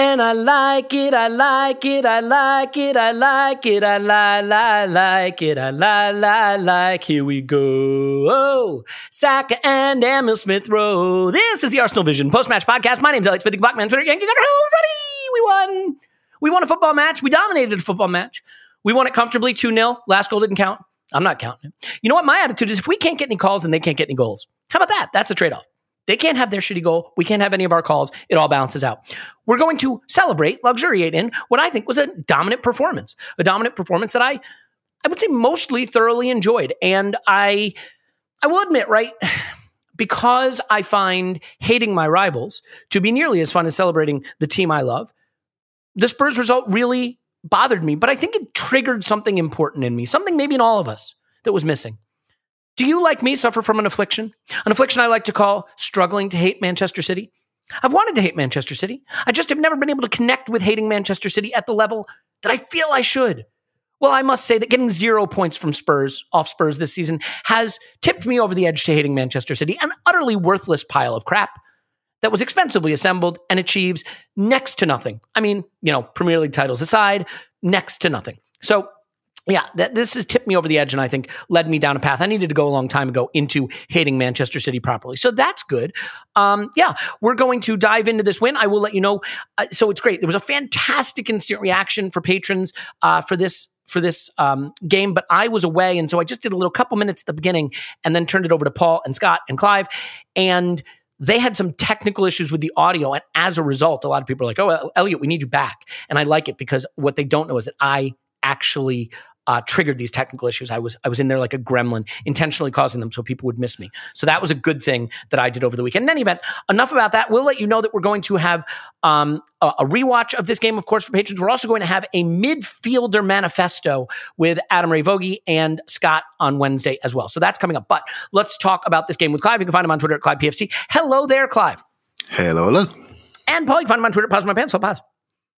and I like it, I like it, I like it, I like it, I like it, I like. Here we go. Oh, Saka and Emil Smith Rowe. This is the Arsenal Vision post-match podcast. My name's Elliot, the Black Man, Twitter, Yankee Gunner. Ready? We won. We won a football match. We dominated a football match. We won it comfortably, 2-0. Last goal didn't count. I'm not counting it. You know what? My attitude is if we can't get any calls, then they can't get any goals. How about that? That's a trade-off. They can't have their shitty goal. We can't have any of our calls. It all balances out. We're going to celebrate, luxuriate in what I think was a dominant performance that I would say mostly thoroughly enjoyed. And I will admit, right, because I find hating my rivals to be nearly as fun as celebrating the team I love, the Spurs result really bothered me, but I think it triggered something important in me, something maybe in all of us that was missing. Do you, like me, suffer from an affliction? An affliction I like to call struggling to hate Manchester City. I've wanted to hate Manchester City. I just have never been able to connect with hating Manchester City at the level that I feel I should. Well, I must say that getting 0 points from off Spurs this season has tipped me over the edge to hating Manchester City, an utterly worthless pile of crap that was expensively assembled and achieves next to nothing. I mean, Premier League titles aside, next to nothing. So, yeah, this has tipped me over the edge and I think led me down a path I needed to go a long time ago into hating Manchester City properly. So that's good. We're going to dive into this win. I will let you know. So it's great. There was a fantastic instant reaction for patrons for this game, but I was away. And so I just did a little couple minutes at the beginning and then turned it over to Paul and Scott and Clive. And they had some technical issues with the audio. And as a result, a lot of people are like, oh, Elliot, we need you back. And I like it because what they don't know is that I actually triggered these technical issues. I was in there like a gremlin, intentionally causing them so people would miss me. So that was a good thing that I did over the weekend. In any event, enough about that. We'll let you know that we're going to have a rewatch of this game, of course, for patrons. We're also going to have a midfielder manifesto with Adam Rayvogi and Scott on Wednesday as well. So that's coming up. But let's talk about this game with Clive. You can find him on Twitter at ClivePFC. Hello there, Clive. Hello. And Paul, you can find him on Twitter at Pause My Pants. So pause.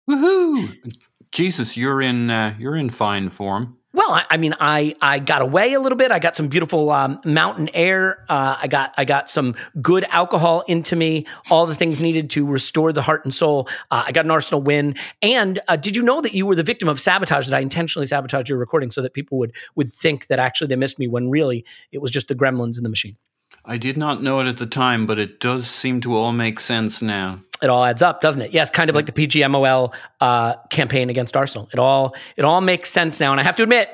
Woohoo! Jesus, you're in fine form. Well, I mean, I got away a little bit. I got some beautiful mountain air. I got some good alcohol into me. All the things needed to restore the heart and soul. I got an Arsenal win. And did you know that you were the victim of sabotage? That I intentionally sabotaged your recording so that people would think that actually they missed me when really it was just the gremlins in the machine. I did not know it at the time, but it does seem to all make sense now. It all adds up, doesn't it? Yes, kind of like the PGMOL campaign against Arsenal. It all makes sense now. And I have to admit,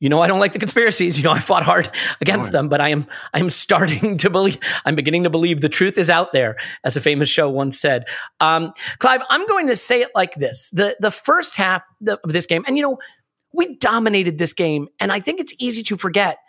I don't like the conspiracies. I fought hard against them, but I am starting to believe, I'm beginning to believe the truth is out there, as a famous show once said. Clive, I'm going to say it like this. The first half of this game, and we dominated this game, and I think it's easy to forget.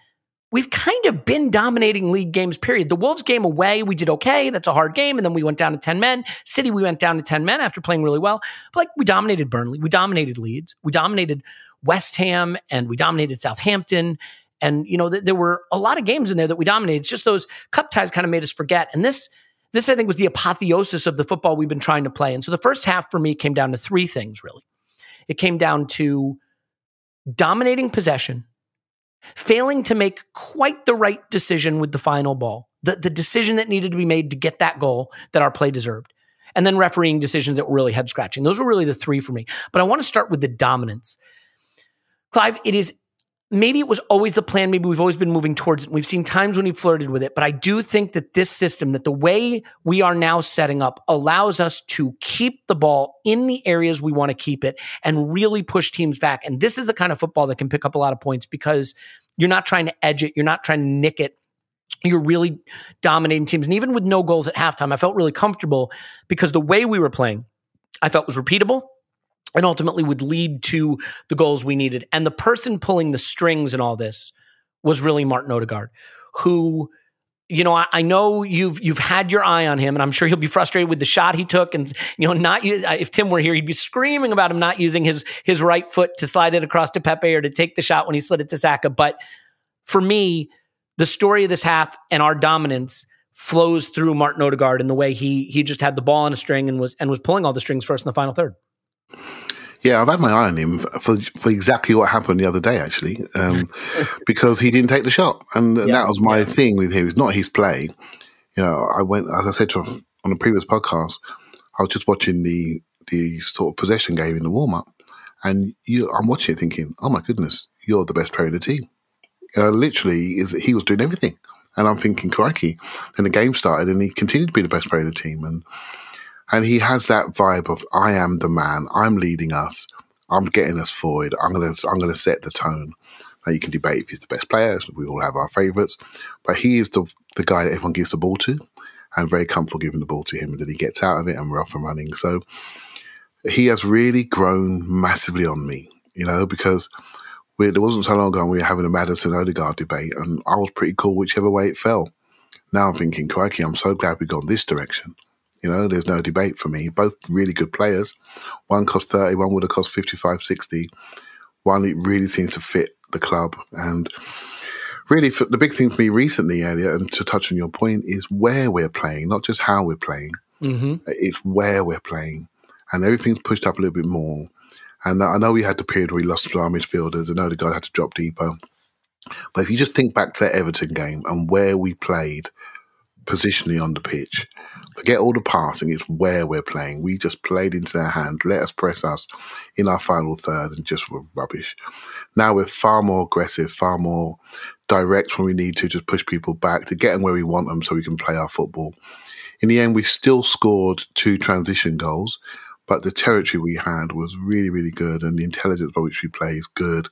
We've kind of been dominating league games, period. The Wolves game away, we did okay. That's a hard game. And then we went down to 10 men. City, we went down to 10 men after playing really well. But we dominated Burnley. We dominated Leeds. We dominated West Ham. And we dominated Southampton. And, there were a lot of games in there that we dominated. It's just those cup ties kind of made us forget. And this, I think, was the apotheosis of the football we've been trying to play. And so the first half for me came down to three things, really. It came down to dominating possession, failing to make quite the right decision with the final ball, the decision that needed to be made to get that goal that our play deserved, and then refereeing decisions that were really head-scratching. Those were really the three for me. But I want to start with the dominance. Clive, maybe it was always the plan. Maybe we've always been moving towards it. We've seen times when he flirted with it. But I do think that this system, that the way we are now setting up, allows us to keep the ball in the areas we want to keep it and really push teams back. And this is the kind of football that can pick up a lot of points because you're not trying to edge it. You're not trying to nick it. You're really dominating teams. And even with no goals at halftime, I felt really comfortable because the way we were playing, I felt was repeatable and ultimately would lead to the goals we needed. And the person pulling the strings in all this was really Martin Odegaard, who, I know you've had your eye on him, and I'm sure he'll be frustrated with the shot he took. And, if Tim were here, he'd be screaming about him not using his right foot to slide it across to Pepe or to take the shot when he slid it to Saka. But for me, the story of this half and our dominance flows through Martin Odegaard and the way he just had the ball on a string and was pulling all the strings for us in the final third. Yeah, I've had my eye on him for exactly what happened the other day, actually, because he didn't take the shot. And that was my thing with him. It's not his play. I went, as I said to him on the previous podcast, I was just watching the the sort of possession game in the warm-up. And I'm watching it thinking, oh my goodness, you're the best player in the team. Literally, he was doing everything. And I'm thinking, crikey. And the game started and he continued to be the best player in the team. And he has that vibe of, I am the man, I'm leading us, I'm getting us forward, I'm gonna set the tone. Now you can debate if he's the best player, we all have our favourites, but he is the guy that everyone gives the ball to, and very comfortable giving the ball to him, and then he gets out of it and we're off and running. So he has really grown massively on me, because there wasn't so long ago we were having a Maddison-Odegaard debate, and I was pretty cool whichever way it fell. Now I'm thinking, crikey, I'm so glad we've gone this direction. There's no debate for me. Both really good players. One cost 30, one would have cost 55, 60. One, it really seems to fit the club. And really, the big thing for me recently, Elliot, and to touch on your point, is where we're playing, not just how we're playing. Mm-hmm. It's where we're playing. And everything's pushed up a little bit more. And I know we had the period where we lost our midfielders. I know the guy had to drop deeper. But if you just think back to the Everton game and where we played positionally on the pitch, forget all the passing, it's where we're playing. We just played into their hand, let us press us in our final third and just were rubbish. Now we're far more aggressive, far more direct when we need to just push people back to get them where we want them so we can play our football. In the end, we still scored 2 transition goals, but the territory we had was really, really good, and the intelligence by which we play is good.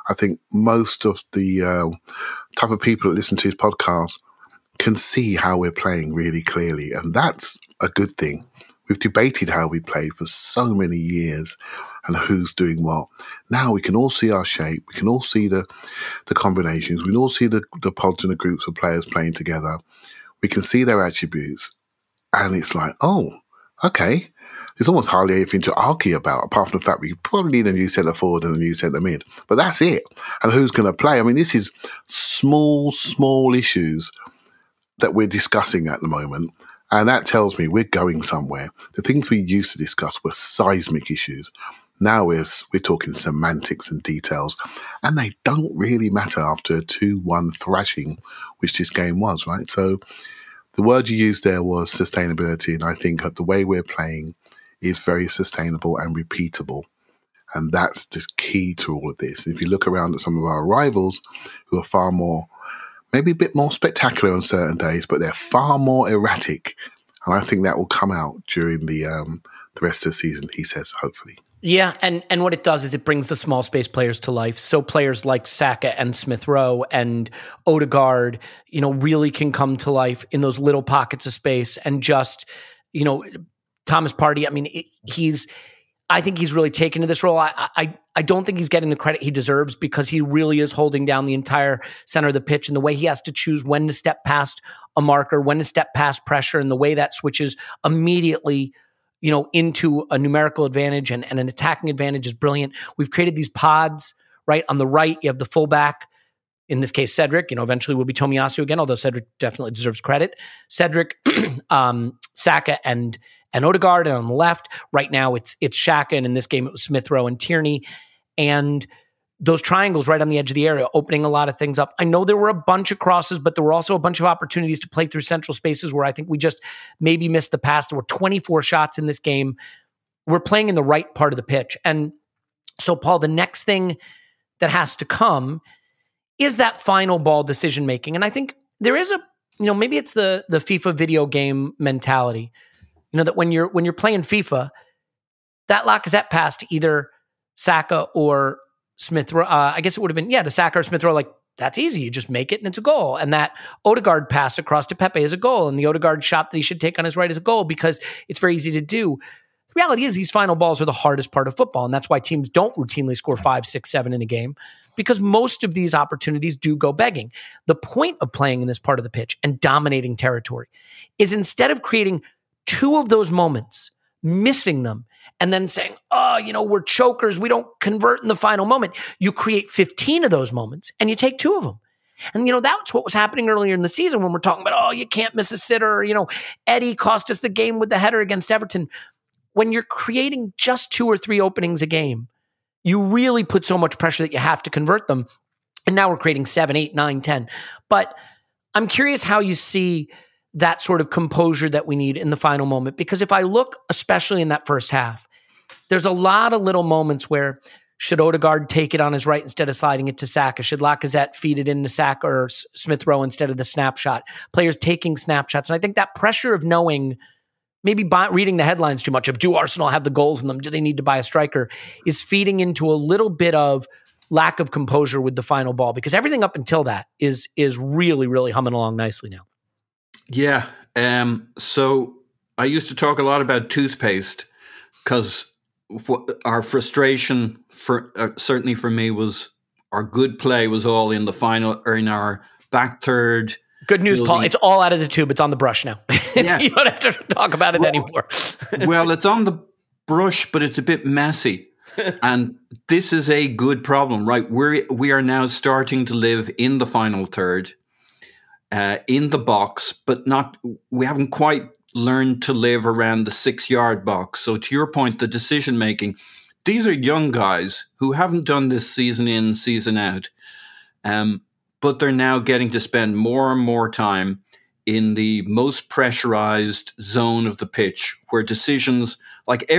I think most of the type of people that listen to this podcast can see how we're playing really clearly, and that's a good thing. We've debated how we played for so many years and who's doing what. Now we can all see our shape, we can all see the combinations, we can all see the pods and the groups of players playing together. We can see their attributes, and it's like, oh, okay. There's almost hardly anything to argue about, apart from the fact we probably need a new centre forward and a new centre mid. But that's it. And who's going to play? I mean, this is small issues that we're discussing at the moment. And that tells me we're going somewhere. The things we used to discuss were seismic issues. Now we're talking semantics and details. And they don't really matter after a 2-1 thrashing, which this game was, right? So the word you used there was sustainability. And I think that the way we're playing is very sustainable and repeatable. And that's the key to all of this. And if you look around at some of our rivals who are far more, maybe a bit more spectacular on certain days, but they're far more erratic. And I think that will come out during the rest of the season, he says, hopefully. Yeah, and what it does is it brings the small space players to life. So players like Saka and Smith Rowe and Odegaard, really can come to life in those little pockets of space. And just, Thomas Partey, I mean, I think he's really taken to this role. I don't think he's getting the credit he deserves, because he really is holding down the entire center of the pitch, and the way he has to choose when to step past a marker, when to step past pressure, and the way that switches immediately, into a numerical advantage and an attacking advantage is brilliant. We've created these pods, right? On the right, you have the fullback, in this case, Cedric, eventually will be Tomiyasu again, although Cedric definitely deserves credit. Cedric, Saka, and Odegaard. And on the left, right now, it's Xhaka, and in this game, it was Smith Rowe and Tierney. And those triangles right on the edge of the area, opening a lot of things up. I know there were a bunch of crosses, but there were also a bunch of opportunities to play through central spaces where I think we just maybe missed the pass. There were 24 shots in this game. We're playing in the right part of the pitch. And so, Paul, the next thing that has to come is that final ball decision-making. And I think there is maybe it's the FIFA video game mentality, that when you're playing FIFA, that Lacazette pass to either Saka or Smith Rowe, I guess it would have been, to Saka or Smith Rowe, like, that's easy. You just make it and it's a goal. And that Odegaard pass across to Pepe is a goal. And the Odegaard shot that he should take on his right is a goal, because it's very easy to do. The reality is these final balls are the hardest part of football. And that's why teams don't routinely score 5, 6, 7 in a game, because most of these opportunities do go begging. The point of playing in this part of the pitch and dominating territory is, instead of creating 2 of those moments, missing them, and then saying, we're chokers, we don't convert in the final moment, you create 15 of those moments and you take 2 of them. And, that's what was happening earlier in the season when we're talking about, you can't miss a sitter. Eddie cost us the game with the header against Everton. When you're creating just 2 or 3 openings a game, you really put so much pressure that you have to convert them. And now we're creating 7, 8, 9, 10. But I'm curious how you see that sort of composure that we need in the final moment. Because if I look, especially in that first half, there's a lot of little moments where should Odegaard take it on his right instead of sliding it to Saka? Should Lacazette feed it into Saka or Smith Rowe instead of the snapshot? Players taking snapshots. And I think that pressure of knowing, maybe reading the headlines too much of, do Arsenal have the goals in them? Do they need to buy a striker? Is feeding into a little bit of lack of composure with the final ball, because everything up until that is really, really humming along nicely now. Yeah. So I used to talk a lot about toothpaste because our frustration certainly for me was our good play was all in the final, or in our back third. Good news, Paul. It's all out of the tube. It's on the brush now. Yeah. You don't have to talk about it anymore. Well, it's on the brush, but it's a bit messy. And this is a good problem, right? We are now starting to live in the final third, in the box, but we haven't quite learned to live around the 6-yard box. So to your point, the decision making, these are young guys who haven't done this season in, season out, but they're now getting to spend more and more time in the most pressurized zone of the pitch, where decisions, like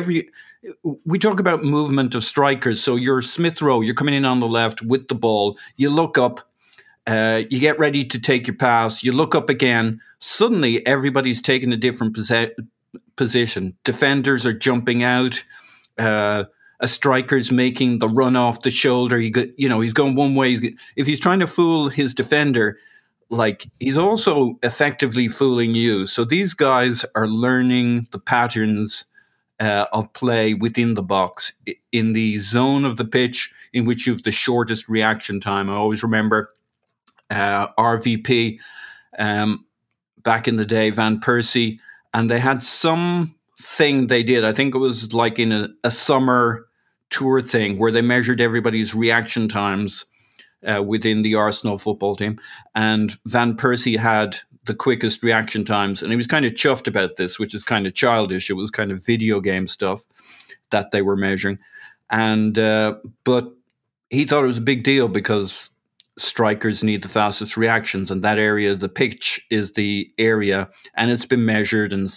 we talk about movement of strikers. So you're Smith Rowe, you're coming in on the left with the ball, you look up, you get ready to take your pass, you look up again, suddenly everybody's taking a different position. Defenders are jumping out, a striker's making the run off the shoulder, he's going one way. If he's trying to fool his defender, like, he's also effectively fooling you. So these guys are learning the patterns of play within the box, in the zone of the pitch in which you have the shortest reaction time. I always remember RVP back in the day, Van Persie, and they had something they did. I think it was like in a summer tour thing where they measured everybody's reaction times within the Arsenal football team. And Van Persie had the quickest reaction times. And he was kind of chuffed about this, which is kind of childish. It was kind of video game stuff that they were measuring. And but he thought it was a big deal because strikers need the fastest reactions. And that area of the pitch is the area. And it's been measured and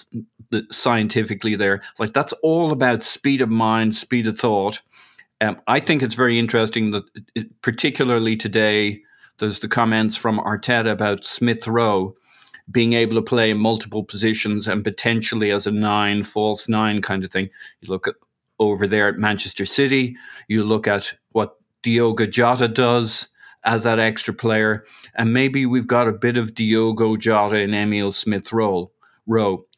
scientifically there. Like, that's all about speed of mind, speed of thought. I think it's very interesting that, particularly today, there's the comments from Arteta about Smith Rowe being able to play in multiple positions and potentially as a 9, false 9 kind of thing. You look over there at Manchester City, you look at what Diogo Jota does as that extra player, and maybe we've got a bit of Diogo Jota in Emile Smith Rowe.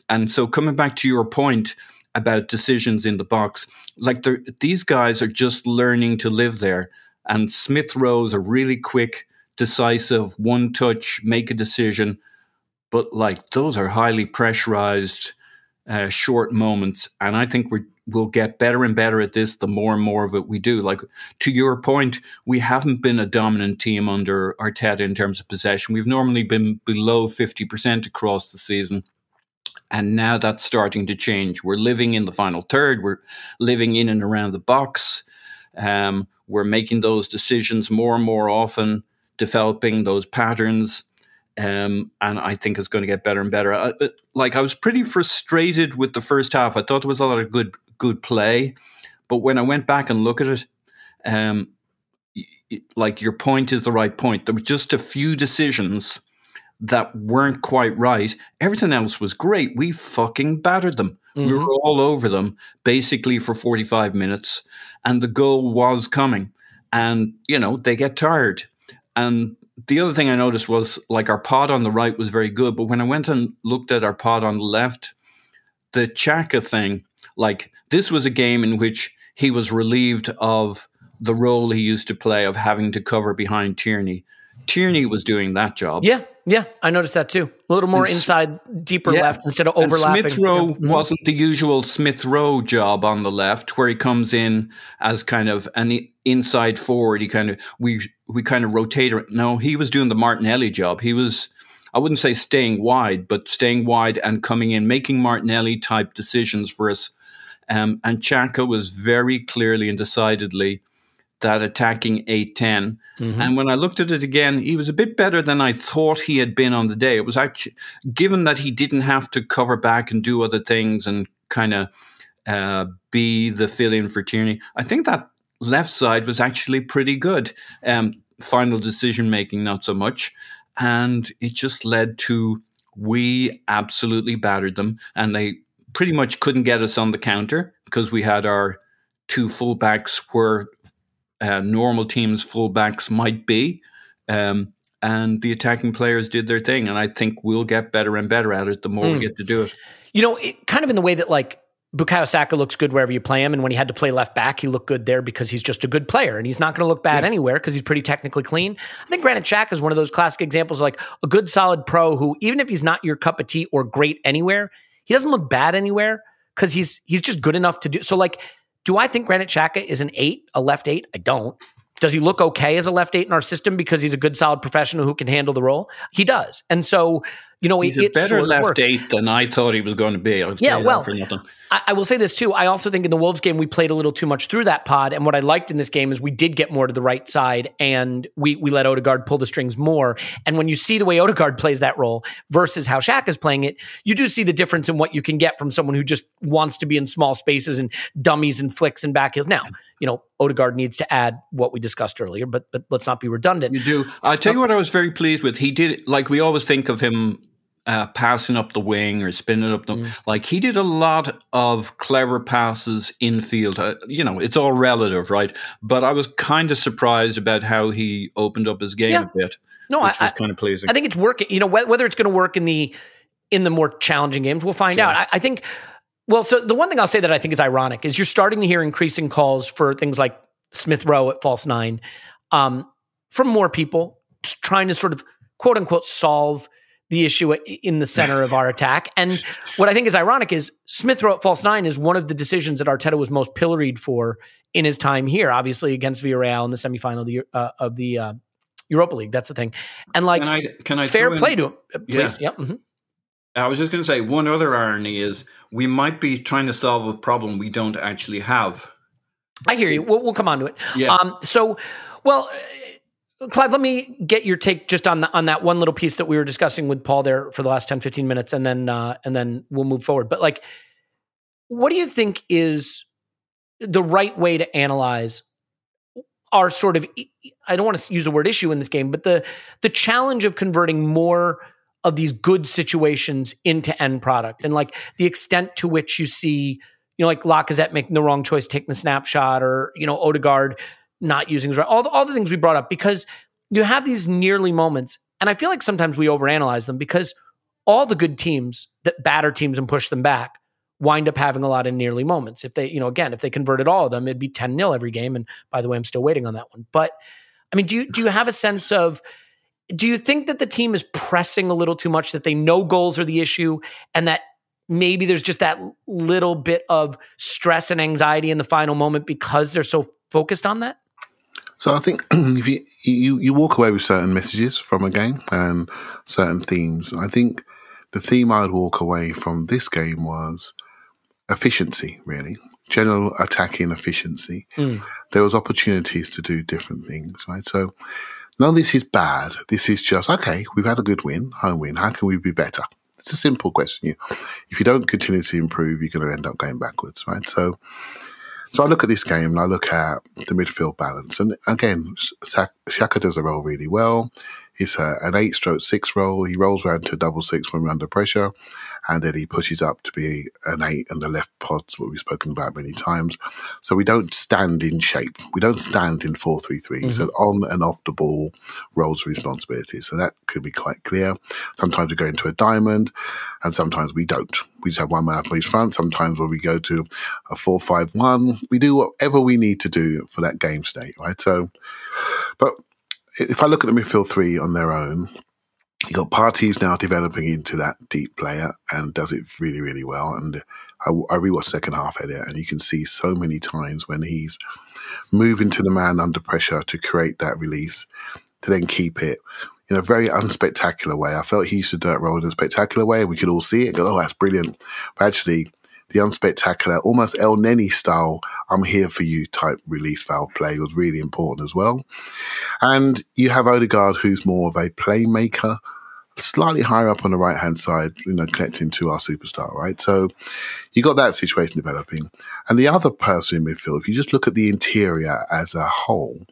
And so coming back to your point about decisions in the box, like, these guys are just learning to live there. And Smith Rowe's a really quick, decisive, one touch, make a decision. But like, those are highly pressurized, short moments. And I think we'll get better and better at this the more and more of it we do. Like, to your point, we haven't been a dominant team under Arteta in terms of possession. We've normally been below 50% across the season. And now that's starting to change. We're living in the final third. We're living in and around the box. We're making those decisions more and more often, developing those patterns. And I think it's going to get better and better. I was pretty frustrated with the first half. I thought there was a lot of good play. But when I went back and looked at it, like, your point is the right point. There were just a few decisions that weren't quite right. Everything else was great. We fucking battered them. Mm-hmm. We were all over them basically for 45 minutes, and the goal was coming. And, they get tired. And the other thing I noticed was, like, our pod on the right was very good, but when I went and looked at our pod on the left, the Xhaka thing, like, this was a game in which he was relieved of the role he used to play of having to cover behind Tierney. Tierney was doing that job. Yeah, I noticed that too. A little more inside, deeper left instead of overlapping. And Smith Rowe wasn't the usual Smith Rowe job on the left, where he comes in as kind of an inside forward. We kind of rotate. No, he was doing the Martinelli job. He was, I wouldn't say staying wide, but staying wide and coming in, making Martinelli type decisions for us. And Xhaka was very clearly and decidedly that attacking 8-10. Mm-hmm. And when I looked at it again, he was a bit better than I thought he had been on the day. It was actually, given that he didn't have to cover back and do other things and kind of be the fill-in for Tierney. I think that left side was actually pretty good. Final decision-making, not so much. And it just led to, we absolutely battered them. And they pretty much couldn't get us on the counter because we had our two fullbacks where normal teams' fullbacks might be. And the attacking players did their thing. And I think we'll get better and better at it the more we get to do it. You know, kind of in the way that like Bukayo Saka looks good wherever you play him. And when he had to play left back, he looked good there because he's just a good player. And he's not going to look bad anywhere because he's pretty technically clean. I think Granit Xhaka is one of those classic examples of like a good, solid pro who, even if he's not your cup of tea or great anywhere, he doesn't look bad anywhere because he's just good enough to do. So like, do I think Granit Xhaka is an 8, a left 8? I don't. Does he look okay as a left 8 in our system because he's a good, solid professional who can handle the role? He does. And so, you know, he's a better left 8 than I thought he was going to be. I will say this too. I also think in the Wolves game, we played a little too much through that pod. And what I liked in this game is we did get more to the right side and we let Odegaard pull the strings more. And when you see the way Odegaard plays that role versus how Shaq is playing it, you do see the difference in what you can get from someone who just wants to be in small spaces and dummies and flicks and back heels. Now, you know, Odegaard needs to add what we discussed earlier, but let's not be redundant. You do. I'll tell you what I was very pleased with. He did, like we always think of him passing up the wing or spinning up the like he did a lot of clever passes infield. You know, it's all relative, right? But I was kind of surprised about how he opened up his game a bit. No, which was kind of pleasing. I think it's working. You know, whether it's going to work in the more challenging games, we'll find out. I think. Well, so the one thing I'll say that I think is ironic is you're starting to hear increasing calls for things like Smith Rowe at false 9 from more people trying to sort of quote unquote solve the issue in the center of our attack. And what I think is ironic is Smith Rowe at false 9 is one of the decisions that Arteta was most pilloried for in his time here, obviously against Villarreal in the semifinal of the Europa League. That's the thing. And like, can I fair play to him, please. Yeah. I was just going to say one other irony is we might be trying to solve a problem we don't actually have. I hear you. We'll come on to it. Yeah. Clive, let me get your take just on that one little piece that we were discussing with Paul there for the last 10, 15 minutes, and then we'll move forward. But like, what do you think is the right way to analyze our sort of, I don't want to use the word issue in this game, but the challenge of converting more of these good situations into end product, and like the extent to which you see, you know, like Lacazette making the wrong choice, taking the snapshot, or, you know, Odegaard not using his right, all the things we brought up, because you have these nearly moments. And I feel like sometimes we overanalyze them because all the good teams that batter teams and push them back wind up having a lot of nearly moments. If they, you know, again, if they converted all of them, it'd be 10-0 every game. And by the way, I'm still waiting on that one. But I mean, do you have a sense of, do you think that the team is pressing a little too much, that they know goals are the issue, and that maybe there's just that little bit of stress and anxiety in the final moment because they're so focused on that? So I think if you walk away with certain messages from a game and certain themes. I think the theme I'd walk away from this game was efficiency, really. General attacking efficiency. There was opportunities to do different things, right? So none of this is bad. This is just, okay, we've had a good win, home win. How can we be better? It's a simple question. If you don't continue to improve, you're going to end up going backwards, right? So I look at this game and I look at the midfield balance. And again, Xhaka does a role really well. It's an 8/6 role. He rolls around to a 6/6 when we're under pressure. And then he pushes up to be an 8 and the left pod's what we've spoken about many times. So we don't stand in shape. We don't stand in 4-3-3. So on and off the ball roles of responsibility. So that could be quite clear. Sometimes we go into a diamond and sometimes we don't. We just have one man up each front. Sometimes when we go to a 4-5-1, we do whatever we need to do for that game state, right? So, but if I look at the midfield three on their own, you got Partey's now developing into that deep player and does it really, really well. And I rewatched second half Elliot, and you can see so many times when he's moving to the man under pressure to create that release, to then keep it in a very unspectacular way. I felt he used to do that role in a spectacular way, and we could all see it and go, oh, that's brilliant. But actually, the unspectacular, almost El Neni style, I'm here for you type release valve play was really important as well. And you have Odegaard, who's more of a playmaker, slightly higher up on the right-hand side, connecting to our superstar, right? So you got that situation developing. And the other person in midfield, if you just look at the interior as a whole,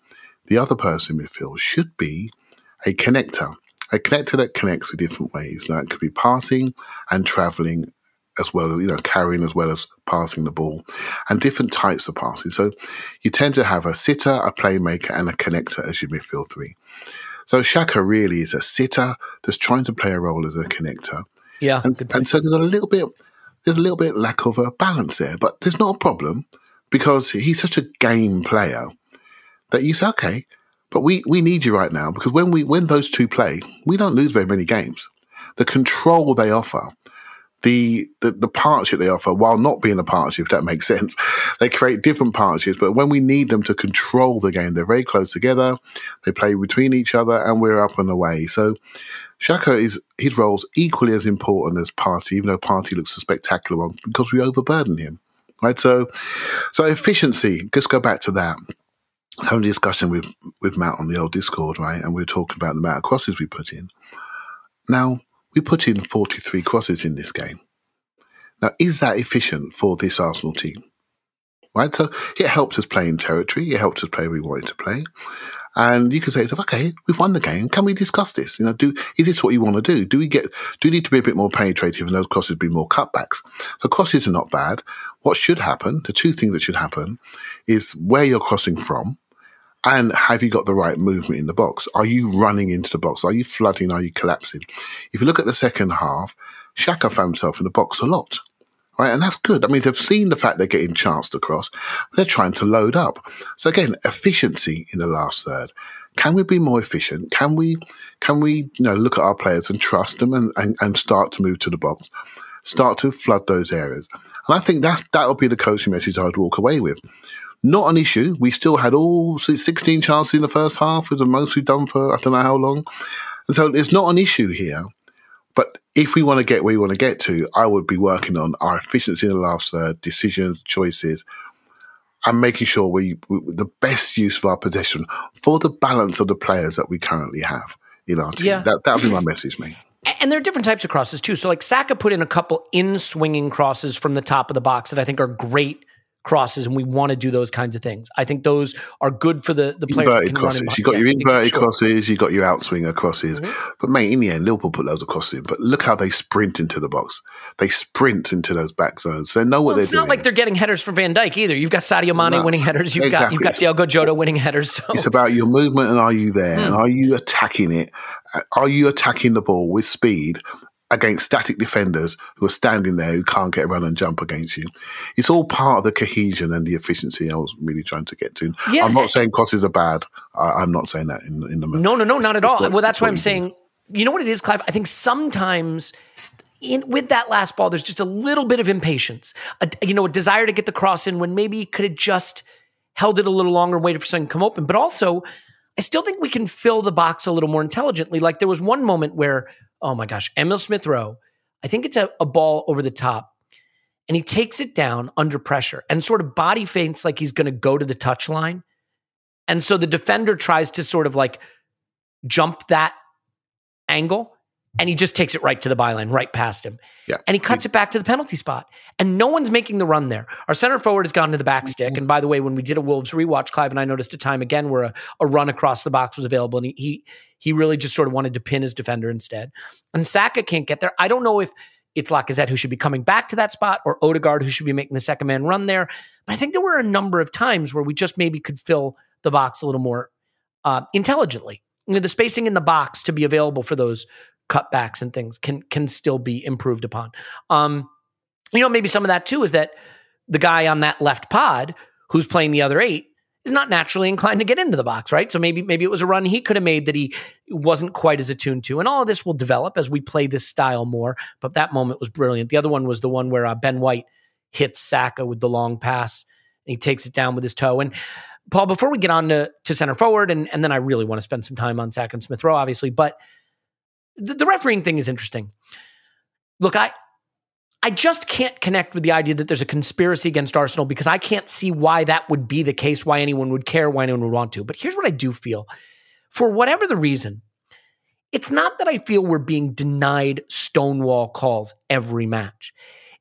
the other person in midfield should be a connector that connects in different ways. Now, it could be passing and traveling as well as, carrying as well as passing the ball, and different types of passing. So you tend to have a sitter, a playmaker, and a connector as your midfield three. So Saka really is a sitter that's trying to play a role as a connector. Yeah. And so there's a little bit lack of a balance there, but there's not a problem because he's such a game player that you say, okay, but we need you right now, because when those two play, we don't lose very many games. The control they offer, the partnership they offer, while not being a partnership, if that makes sense, they create different partnerships. But when we need them to control the game, they're very close together. They play between each other, and we're up and away. So Saka his role's equally as important as Partey, even though Partey looks a spectacular one, because we overburden him, right? So efficiency. Let's go back to that. I was having a discussion with Matt on the old Discord, right? And we were talking about the amount of crosses we put in. Now, we put in 43 crosses in this game. Now, is that efficient for this Arsenal team? Right? So it helps us play in territory. It helps us play where we wanted to play. And you can say, okay, we've won the game. Can we discuss this? Is this what you want to do? Do we need to be a bit more penetrative and those crosses be more cutbacks? So crosses are not bad. What should happen, the two things that should happen, is where you're crossing from, and have you got the right movement in the box? Are you running into the box? Are you flooding? Are you collapsing? If you look at the second half, Xhaka found himself in the box a lot, right? And that's good. I mean, they've seen the fact they're getting chanced across, but they're trying to load up. So again, efficiency in the last third. Can we be more efficient? Can we look at our players and trust them and start to move to the box, start to flood those areas? And I think that'll be the coaching message I'd walk away with. Not an issue. We still had all 16 chances in the first half, was the most we've done for I don't know how long. And so it's not an issue here. But if we want to get where we want to get to, I would be working on our efficiency in the last third, decisions, choices, and making sure the best use of our possession for the balance of the players that we currently have in our team. Yeah. That would be my message, mate. And there are different types of crosses too. So like Saka put in a couple in-swinging crosses from the top of the box that I think are great crosses, and we want to do those kinds of things. I think those are good for the players. Inverted crosses. You got your inverted crosses, you got your outswinger crosses. Mm-hmm. But mate, in the end, Liverpool put loads of crosses in. But look how they sprint into the box. They sprint into those back zones. They know what they're doing. It's not like they're getting headers from Van Dijk either. You've got Sadio Mane winning headers. You've got Diogo Jota winning headers. So. It's about your movement, and are you there? And are you attacking it? Are you attacking the ball with speed against static defenders who are standing there, who can't get a run and jump against you? It's all part of the cohesion and the efficiency I was really trying to get to. Yeah. I'm not saying crosses are bad. I'm not saying that in the No, not at all. Well, that's why I'm saying, you know what it is, Clive? I think sometimes with that last ball, there's just a little bit of impatience, a desire to get the cross in when maybe he could have just held it a little longer and waited for something to come open. But also, I still think we can fill the box a little more intelligently. Like there was one moment where, oh my gosh, Emil Smith Rowe, I think it's a ball over the top, and he takes it down under pressure and sort of body feints like he's going to go to the touchline. And so the defender tries to sort of like jump that angle, and he just takes it right to the byline, right past him. Yeah. And he cuts it back to the penalty spot. And no one's making the run there. Our center forward has gone to the back stick. And by the way, when we did a Wolves rewatch, Clive and I noticed a time again where a run across the box was available. And he really just sort of wanted to pin his defender instead. And Saka can't get there. I don't know if it's Lacazette who should be coming back to that spot or Odegaard who should be making the second man run there. But I think there were a number of times where we just maybe could fill the box a little more intelligently. The spacing in the box to be available for those cutbacks and things can still be improved upon. Maybe some of that too is that the guy on that left pod who's playing the other 8 is not naturally inclined to get into the box, right? So maybe it was a run he could have made that he wasn't quite as attuned to. And all of this will develop as we play this style more. But that moment was brilliant. The other one was the one where Ben White hits Saka with the long pass and he takes it down with his toe. And Paul, before we get on to center forward, and then I really want to spend some time on Saka and Smith Rowe, obviously, but the refereeing thing is interesting. Look, I just can't connect with the idea that there's a conspiracy against Arsenal because I can't see why that would be the case, why anyone would care, why anyone would want to. But here's what I do feel. For whatever the reason, It's not that I feel we're being denied stonewall calls every match.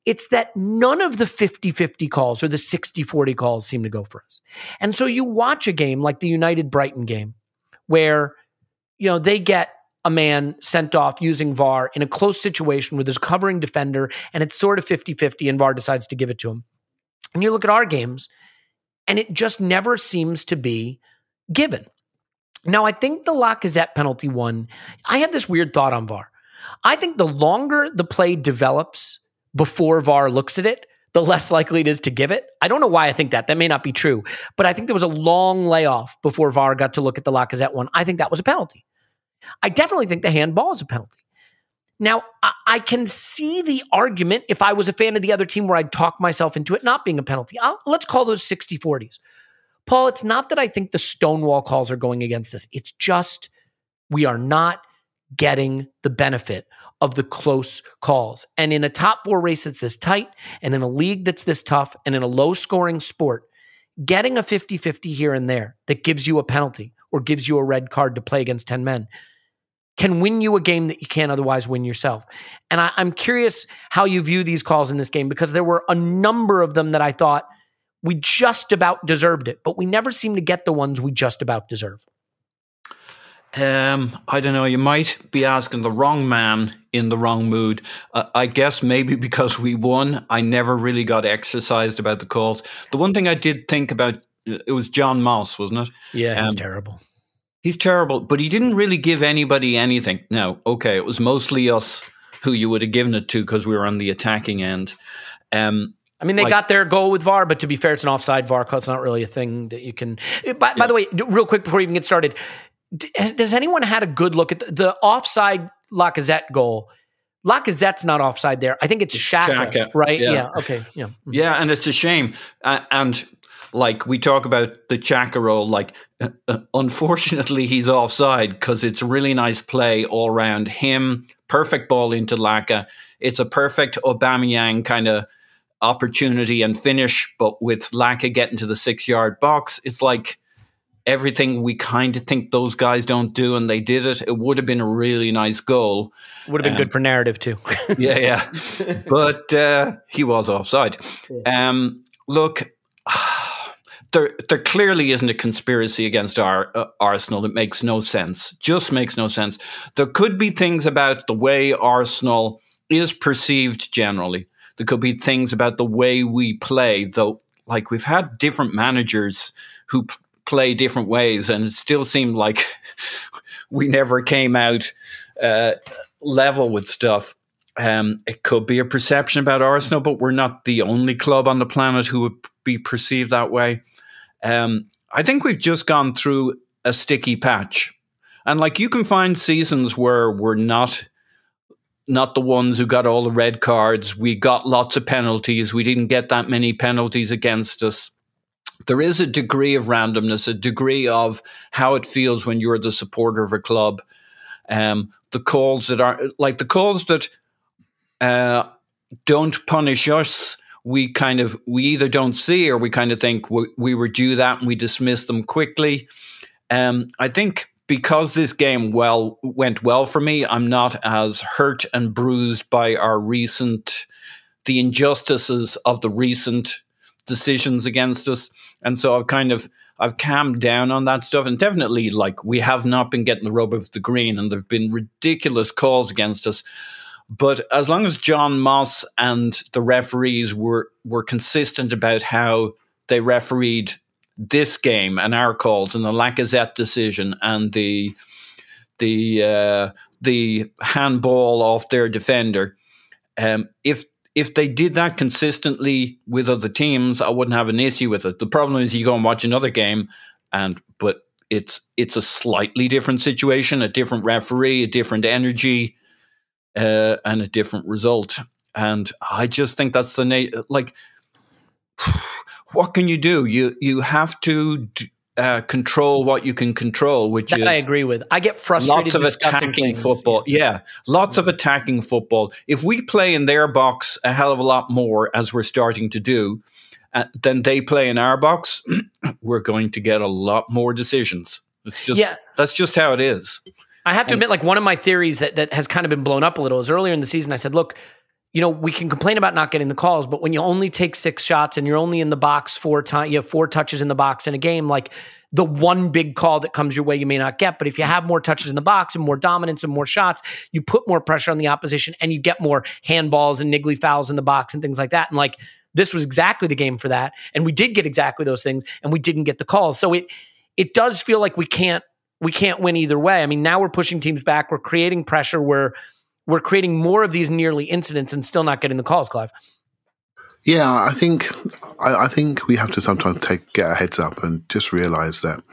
It's that none of the 50-50 calls or the 60-40 calls seem to go for us. And so you watch a game like the United Brighton game where, they get a man sent off using VAR in a close situation where there's a covering defender and it's sort of 50-50 and VAR decides to give it to him. And you look at our games and it just never seems to be given. Now, I think the Lacazette penalty one, I had this weird thought on VAR. I think the longer the play develops before VAR looks at it, the less likely it is to give it. I don't know why I think that. That may not be true. But I think there was a long layoff before VAR got to look at the Lacazette one. I think that was a penalty. I definitely think the handball is a penalty. Now, I can see the argument if I was a fan of the other team where I'd talk myself into it not being a penalty. Let's call those 60-40s. Paul, it's not that I think the stonewall calls are going against us. It's just we are not getting the benefit of the close calls. And in a top four race that's this tight, and in a league that's this tough, and in a low-scoring sport, getting a 50-50 here and there that gives you a penalty or gives you a red card to play against 10 men can win you a game that you can't otherwise win yourself. And I'm curious how you view these calls in this game, because there were a number of them that I thought we just about deserved it, but we never seem to get the ones we just about deserve. I don't know. You might be asking the wrong man in the wrong mood. I guess maybe because we won, I never really got exercised about the calls. The one thing I did think about, it was John Moss, wasn't it? Yeah, he's terrible. He's terrible, but he didn't really give anybody anything. Now, okay, it was mostly us who you would have given it to because we were on the attacking end. They got their goal with VAR, but to be fair, it's an offside VAR call. It's not really a thing that you can... By the way, real quick before we even get started, does anyone had a good look at the offside Lacazette goal? Lacazette's not offside there. I think it's Saka, right? Yeah. Okay. Yeah. Yeah, and it's a shame. And we talk about the Xhaka role, unfortunately he's offside because it's a really nice play all around him. Perfect ball into Laka. It's a perfect Aubameyang kind of opportunity and finish, but with Laka getting to the 6-yard box, it's like everything we kind of think those guys don't do, and they did it. It would have been a really nice goal. Would have been good for narrative too. yeah. But he was offside. Look, there clearly isn't a conspiracy against Arsenal. It makes no sense. Just makes no sense. There could be things about the way Arsenal is perceived generally. There could be things about the way we play, though. We've had different managers who play different ways, and it still seemed like we never came out level with stuff. It could be a perception about Arsenal, but we're not the only club on the planet who would be perceived that way. I think we've just gone through a sticky patch. And you can find seasons where we're not the ones who got all the red cards. We got lots of penalties. We didn't get that many penalties against us. There is a degree of randomness, a degree of how it feels when you're the supporter of a club. The calls that are the calls that don't punish us, we either don't see, or we kind of think we were due that and we dismiss them quickly. I think because this game went well for me, I'm not as hurt and bruised by the injustices of the recent decisions against us. And so I've calmed down on that stuff. And definitely, we have not been getting the rub of the green, and there have been ridiculous calls against us. But as long as John Moss and the referees were consistent about how they refereed this game and our calls and the Lacazette decision and the handball off their defender, if they did that consistently with other teams, I wouldn't have an issue with it. The problem is you go and watch another game, but it's a slightly different situation, a different referee, a different energy, and a different result. And I just think that's what can you do? You have to control what you can control, which is... I agree with. I get frustrated lots of attacking football. Yeah, lots of attacking football. If we play in their box a hell of a lot more, as we're starting to do, than they play in our box, we're going to get a lot more decisions. It's just that's just how it is. I have to admit, like, one of my theories that has kind of been blown up a little is earlier in the season, I said, look, we can complain about not getting the calls, but when you only take 6 shots and you're only in the box 4 times, you have 4 touches in the box in a game, like the one big call that comes your way, you may not get. But if you have more touches in the box and more dominance and more shots, you put more pressure on the opposition and you get more handballs and niggly fouls in the box and things like that. And like, this was exactly the game for that. And we did get exactly those things and we didn't get the calls. So it does feel like we can't win either way. I mean, now we're pushing teams back. We're creating pressure. We're creating more of these nearly incidents and still not getting the calls, Clive. Yeah, I think we have to sometimes get our heads up and just realize that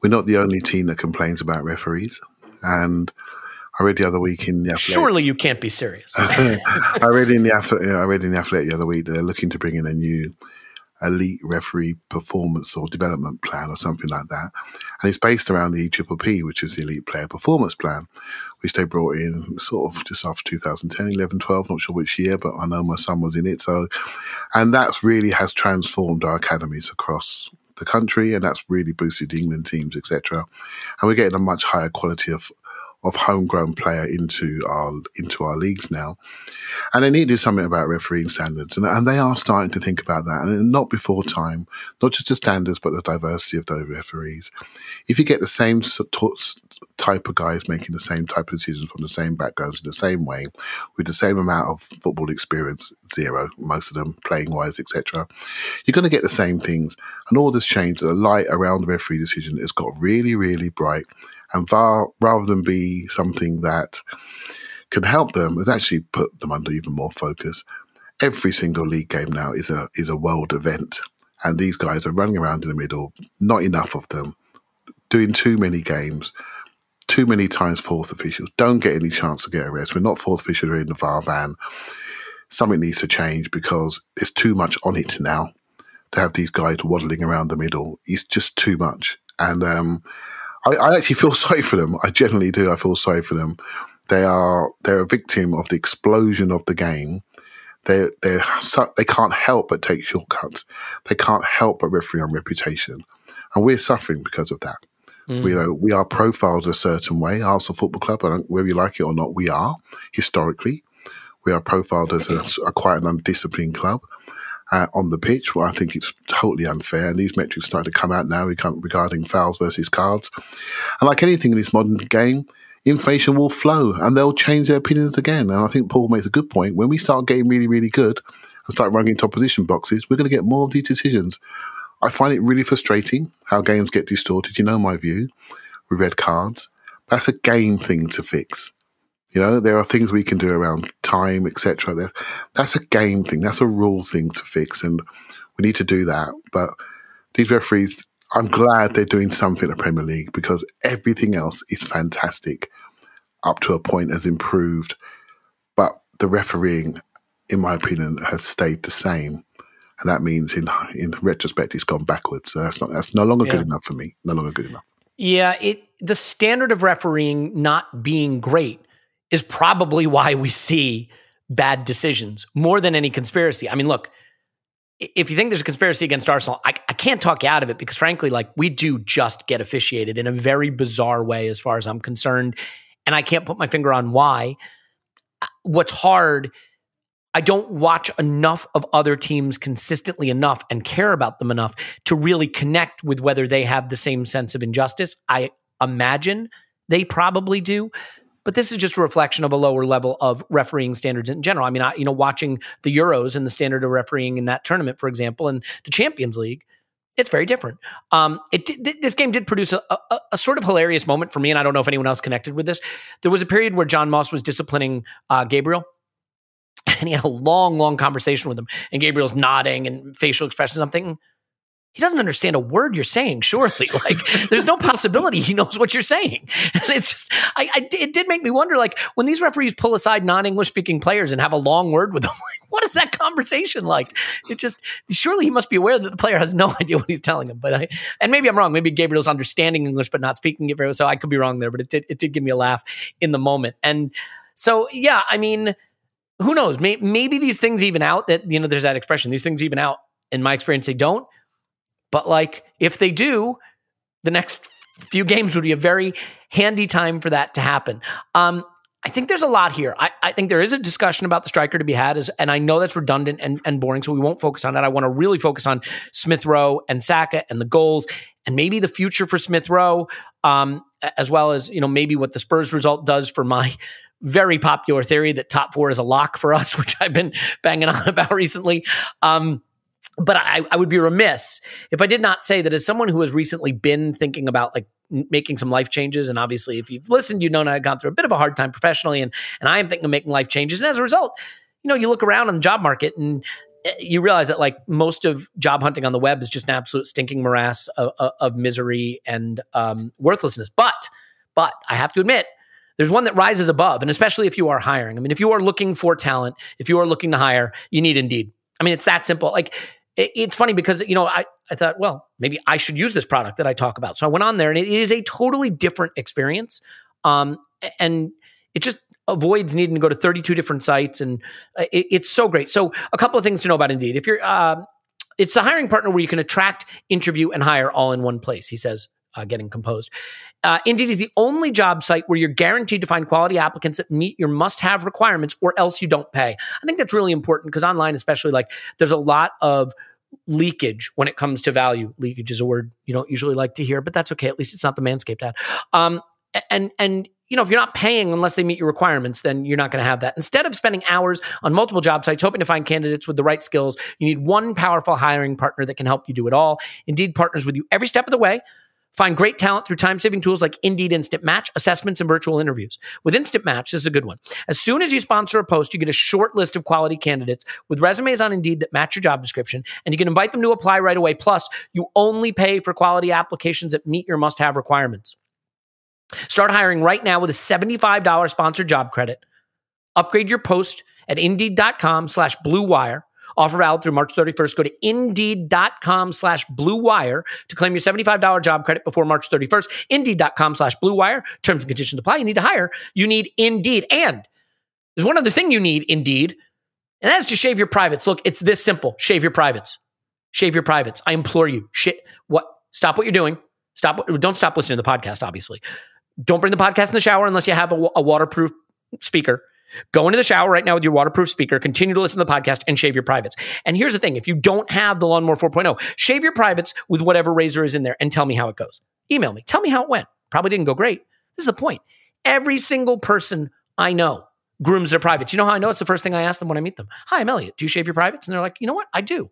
we're not the only team that complains about referees. And I read the other week in the Athletic. Surely you can't be serious. I read in the Athletic the other week that they're looking to bring in a new elite referee performance or development plan or something like that. And it's based around the EPPP, which is the Elite Player Performance Plan, which they brought in sort of just after 2010, 11, 12, not sure which year, but I know my son was in it. So, and that's really has transformed our academies across the country, and that's really boosted the England teams, etc. And we're getting a much higher quality of homegrown player into our leagues now. And they need to do something about refereeing standards. And they are starting to think about that. And not before time, not just the standards, but the diversity of those referees. If you get the same type of guys making the same type of decisions from the same backgrounds in the same way, with the same amount of football experience, 0, most of them playing-wise, etc., you're going to get the same things. And all this change, the light around the referee decision has got really, really bright. And VAR, rather than be something that can help them, has actually put them under even more focus. Every single league game now is a world event. And these guys are running around in the middle, not enough of them, doing too many games, too many times fourth officials, don't get any chance to get arrested. We're not fourth official, we're in the VAR ban. Something needs to change because there's too much on it now to have these guys waddling around the middle. It's just too much. And I actually feel sorry for them. I genuinely do. I feel sorry for them. They're a victim of the explosion of the game. They can't help but take shortcuts. They can't help but referee on reputation, and we're suffering because of that. We are profiled a certain way. Arsenal Football Club, whether you like it or not, we are historically. We are profiled as a quite an undisciplined club. On the pitch, where I think it's totally unfair. And these metrics started to come out now regarding fouls versus cards. And like anything in this modern game, information will flow and they'll change their opinions again. And I think Paul makes a good point. When we start getting really, really good and start running into opposition boxes, we're going to get more of these decisions. I find it really frustrating how games get distorted. You know my view with red cards. That's a game thing to fix. There are things we can do around time, etc. That's a game thing. That's a rule thing to fix, and we need to do that. But these referees, I'm glad they're doing something in the Premier League because everything else is fantastic up to a point has improved. But the refereeing, in my opinion, has stayed the same. And that means in retrospect, it's gone backwards. So that's no longer good enough for me. No longer good enough. Yeah, the standard of refereeing not being great is probably why we see bad decisions more than any conspiracy. I mean, look, if you think there's a conspiracy against Arsenal, I can't talk you out of it because frankly, like we do just get officiated in a very bizarre way as far as I'm concerned. And I can't put my finger on why. What's hard, I don't watch enough of other teams consistently enough and care about them enough to really connect with whether they have the same sense of injustice. I imagine they probably do. But this is just a reflection of a lower level of refereeing standards in general. I mean, watching the Euros and the standard of refereeing in that tournament, for example, and the Champions League, it's very different. This game did produce a sort of hilarious moment for me, and I don't know if anyone else connected with this. There was a period where John Moss was disciplining Gabriel, and he had a long, long conversation with him, and Gabriel's nodding and facial expressions. I'm thinking, he doesn't understand a word you're saying, surely. Like, there's no possibility he knows what you're saying. And it's just, it did make me wonder, like, when these referees pull aside non-English speaking players and have a long word with them, like, what is that conversation like? Surely he must be aware that the player has no idea what he's telling him. But and maybe I'm wrong. Maybe Gabriel's understanding English but not speaking it very well. So I could be wrong there, but it did give me a laugh in the moment. And so, yeah, I mean, who knows? Maybe these things even out. That, there's that expression, these things even out. In my experience, they don't. But like, if they do, the next few games would be a very handy time for that to happen. I think there's a lot here. I think there is a discussion about the striker to be had, and I know that's redundant and boring, so we won't focus on that. I want to really focus on Smith Rowe and Saka and the goals, and maybe the future for Smith Rowe, as well as maybe what the Spurs result does for my very popular theory that top 4 is a lock for us, which I've been banging on about recently. But I would be remiss if I did not say that as someone who has recently been thinking about making some life changes, and obviously if you've listened, I've gone through a bit of a hard time professionally, and I am thinking of making life changes. And as a result, you look around on the job market and you realize that most of job hunting on the web is just an absolute stinking morass of misery and worthlessness. But I have to admit, there's one that rises above, and especially if you are hiring. I mean, if you are looking for talent, if you are looking to hire, you need Indeed. I mean, it's that simple. It's funny because, I thought, well, maybe I should use this product that I talk about. So I went on there, and it is a totally different experience. And it just avoids needing to go to 32 different sites. And it's so great. So a couple of things to know about Indeed. If you're, it's the hiring partner where you can attract, interview, and hire all in one place, he says, getting composed. Indeed is the only job site where you're guaranteed to find quality applicants that meet your must-have requirements, or else you don't pay. I think that's really important because online, especially, there's a lot of leakage when it comes to value. Leakage is a word you don't usually like to hear, but that's okay. At least it's not the Manscaped ad. And if you're not paying unless they meet your requirements, then you're not going to have that. Instead of spending hours on multiple job sites hoping to find candidates with the right skills, you need one powerful hiring partner that can help you do it all. Indeed partners with you every step of the way. Find great talent through time-saving tools like Indeed Instant Match, assessments, and virtual interviews. With Instant Match, this is a good one. As soon as you sponsor a post, you get a short list of quality candidates with resumes on Indeed that match your job description, and you can invite them to apply right away. Plus, you only pay for quality applications that meet your must-have requirements. Start hiring right now with a $75 sponsored job credit. Upgrade your post at Indeed.com/Blue Wire. Offer valid through March 31st. Go to Indeed.com/Blue Wire to claim your $75 job credit before March 31st. Indeed.com/Blue Wire. Terms and conditions apply. You need to hire. You need Indeed. And there's one other thing you need, Indeed, and that's to shave your privates. Look, it's this simple. Shave your privates. Shave your privates. I implore you. Stop what you're doing. Don't stop listening to the podcast, obviously. Don't bring the podcast in the shower unless you have a waterproof speaker. Go into the shower right now with your waterproof speaker, continue to listen to the podcast, and shave your privates. And here's the thing. If you don't have the Lawnmower 4.0, shave your privates with whatever razor is in there and tell me how it goes. Email me. Tell me how it went. Probably didn't go great. This is the point. Every single person I know grooms their privates. You know how I know? It's the first thing I ask them when I meet them. Hi, I'm Elliot. Do you shave your privates? And they're like, you know what? I do.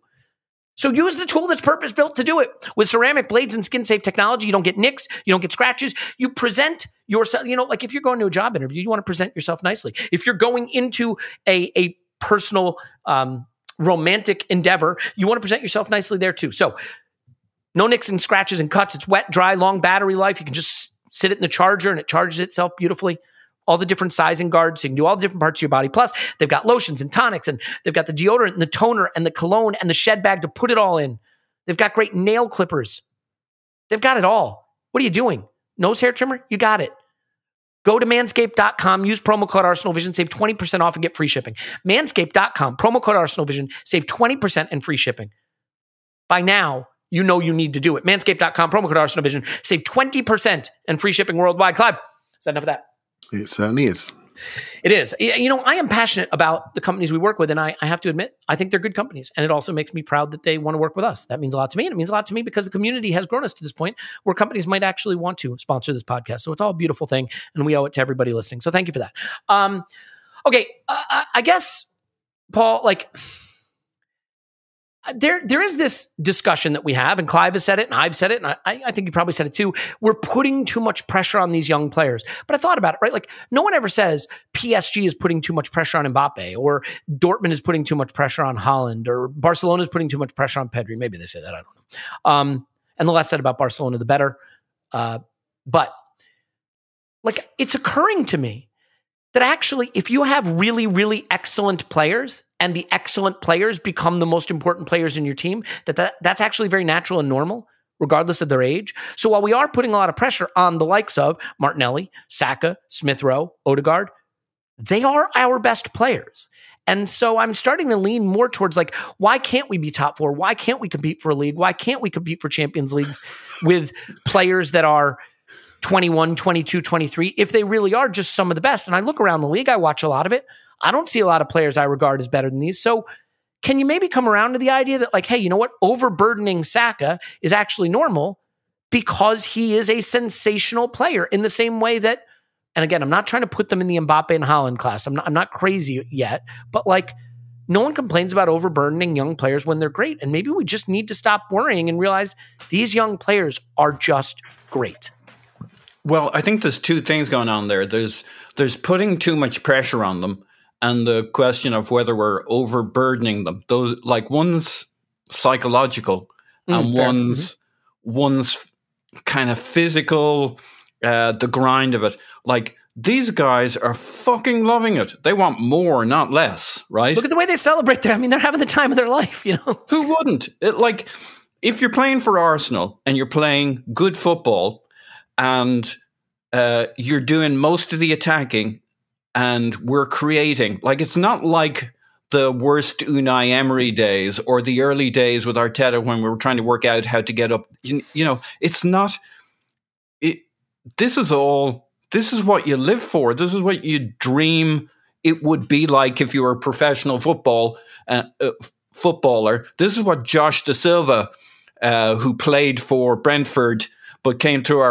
So use the tool that's purpose-built to do it. With ceramic blades and skin-safe technology, you don't get nicks, you don't get scratches. You present yourself, if you're going to a job interview, you want to present yourself nicely. If you're going into a personal romantic endeavor, you want to present yourself nicely there too. So no nicks and scratches and cuts. It's wet, dry, long battery life. You can just sit it in the charger and it charges itself beautifully. All the different sizing guards, so you can do all the different parts of your body. Plus, they've got lotions and tonics, and they've got the deodorant and the toner and the cologne and the shed bag to put it all in. They've got great nail clippers. They've got it all. What are you doing? Nose hair trimmer? You got it. Go to manscaped.com, use promo code ArsenalVision, save 20% off and get free shipping. Manscaped.com, promo code ArsenalVision, save 20% and free shipping. By now, you know you need to do it. Manscaped.com, promo code ArsenalVision, save 20% and free shipping worldwide. Clive, is that enough of that? It certainly is. It is. I am passionate about the companies we work with, and I have to admit, I think they're good companies, and it also makes me proud that they want to work with us. That means a lot to me, and it means a lot to me because the community has grown us to this point where companies might actually want to sponsor this podcast. So it's all a beautiful thing, and we owe it to everybody listening. So thank you for that. Okay, I guess, Paul, there is this discussion that we have, and Clive has said it, and I've said it, and I think you probably said it too. We're putting too much pressure on these young players. But I thought about it, right? No one ever says PSG is putting too much pressure on Mbappe, or Dortmund is putting too much pressure on Haaland, or Barcelona is putting too much pressure on Pedri. Maybe they say that, I don't know. And the less said about Barcelona, the better. But it's occurring to me that actually, if you have really, really excellent players and the excellent players become the most important players in your team, that's actually very natural and normal, regardless of their age. So while we are putting a lot of pressure on the likes of Martinelli, Saka, Smith Rowe, Odegaard, they are our best players. And so I'm starting to lean more towards why can't we be top 4? Why can't we compete for a league? Why can't we compete for Champions Leagues with players that are 21, 22, 23, if they really are just some of the best. And I look around the league, I watch a lot of it. I don't see a lot of players I regard as better than these. So can you maybe come around to the idea that, like, hey, you know what? Overburdening Saka is actually normal because he is a sensational player in the same way that, and again, I'm not trying to put them in the Mbappe and Haaland class. I'm not crazy yet, but like, no one complains about overburdening young players when they're great. And maybe we just need to stop worrying and realize these young players are just great. Well, I think there's two things going on there. There's putting too much pressure on them, and the question of whether we're overburdening them. Those, like, one's psychological and one's kind of physical, the grind of it. Like, these guys are fucking loving it. They want more, not less, right? Look at the way they celebrate there. I mean, they're having the time of their life, you know? Who wouldn't? Like, if you're playing for Arsenal and you're playing good football and you're doing most of the attacking and we're creating, like, it's not like the worst Unai Emery days or the early days with Arteta when we were trying to work out how to get up. You know, it's not. This is what you live for. This is what you dream it would be like if you were a professional footballer. This is what Josh Da Silva, who played for Brentford but came through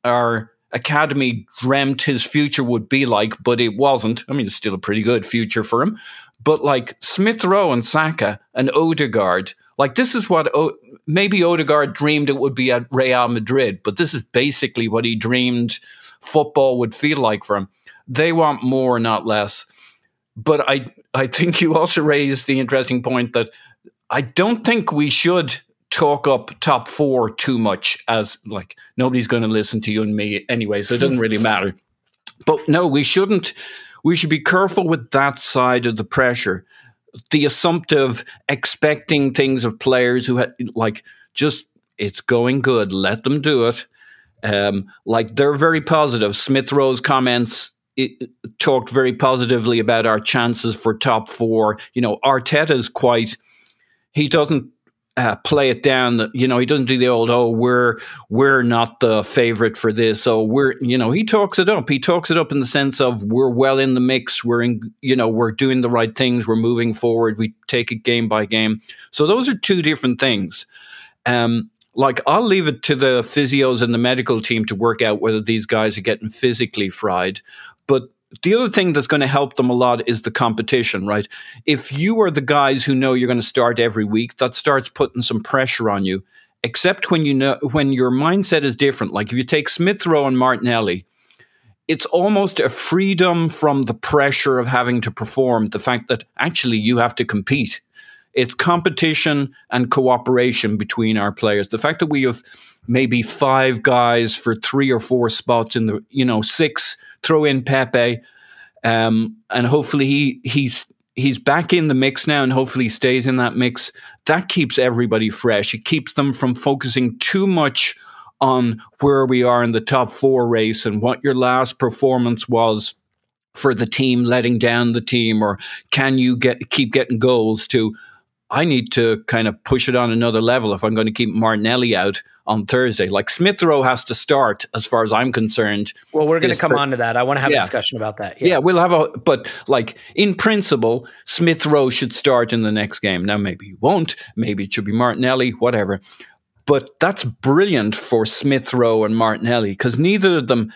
our academy, dreamt his future would be like, but it wasn't. I mean, it's still a pretty good future for him. But like Smith Rowe and Saka and Odegaard, like, this is what maybe Odegaard dreamed it would be at Real Madrid, but this is basically what he dreamed football would feel like for him. They want more, not less. But I think you also raised the interesting point that I don't think we should talk up top four too much, as like nobody's going to listen to you and me anyway, so it doesn't really matter. But no, we shouldn't. We should be careful with that side of the pressure. The assumptive expecting things of players who like, just, it's going good, let them do it. Like, they're very positive. Smith Rowe's comments talked very positively about our chances for top four. You know, Arteta's he doesn't play it down. You know, he doesn't do the old, oh, we're not the favorite for this. So he talks it up. He talks it up in the sense of we're well in the mix. We're doing the right things. We're moving forward. We take it game by game. So those are two different things. Like, I'll leave it to the physios and the medical team to work out whether these guys are getting physically fried. But the other thing that's going to help them a lot is the competition, right? If you are the guys who know you're going to start every week, that starts putting some pressure on you. Except when when your mindset is different. Like, if you take Smith Rowe and Martinelli, it's almost a freedom from the pressure of having to perform. The fact that actually you have to compete. It's competition and cooperation between our players. The fact that we have maybe 5 guys for 3 or 4 spots in the 6. Throw in Pepe, and hopefully he's back in the mix now, and hopefully he stays in that mix. That keeps everybody fresh. It keeps them from focusing too much on where we are in the top 4 race and what your last performance was for the team, letting down the team, or can you keep getting goals to, I need to kind of push it on another level if I'm going to keep Martinelli out on Thursday. Like, Smith Rowe has to start, as far as I'm concerned. Well, we're going to come on to that. I want to have a discussion about that. Yeah, we'll have but like, in principle, Smith Rowe should start in the next game. Now, maybe he won't. Maybe it should be Martinelli, whatever. But that's brilliant for Smith Rowe and Martinelli, because neither of them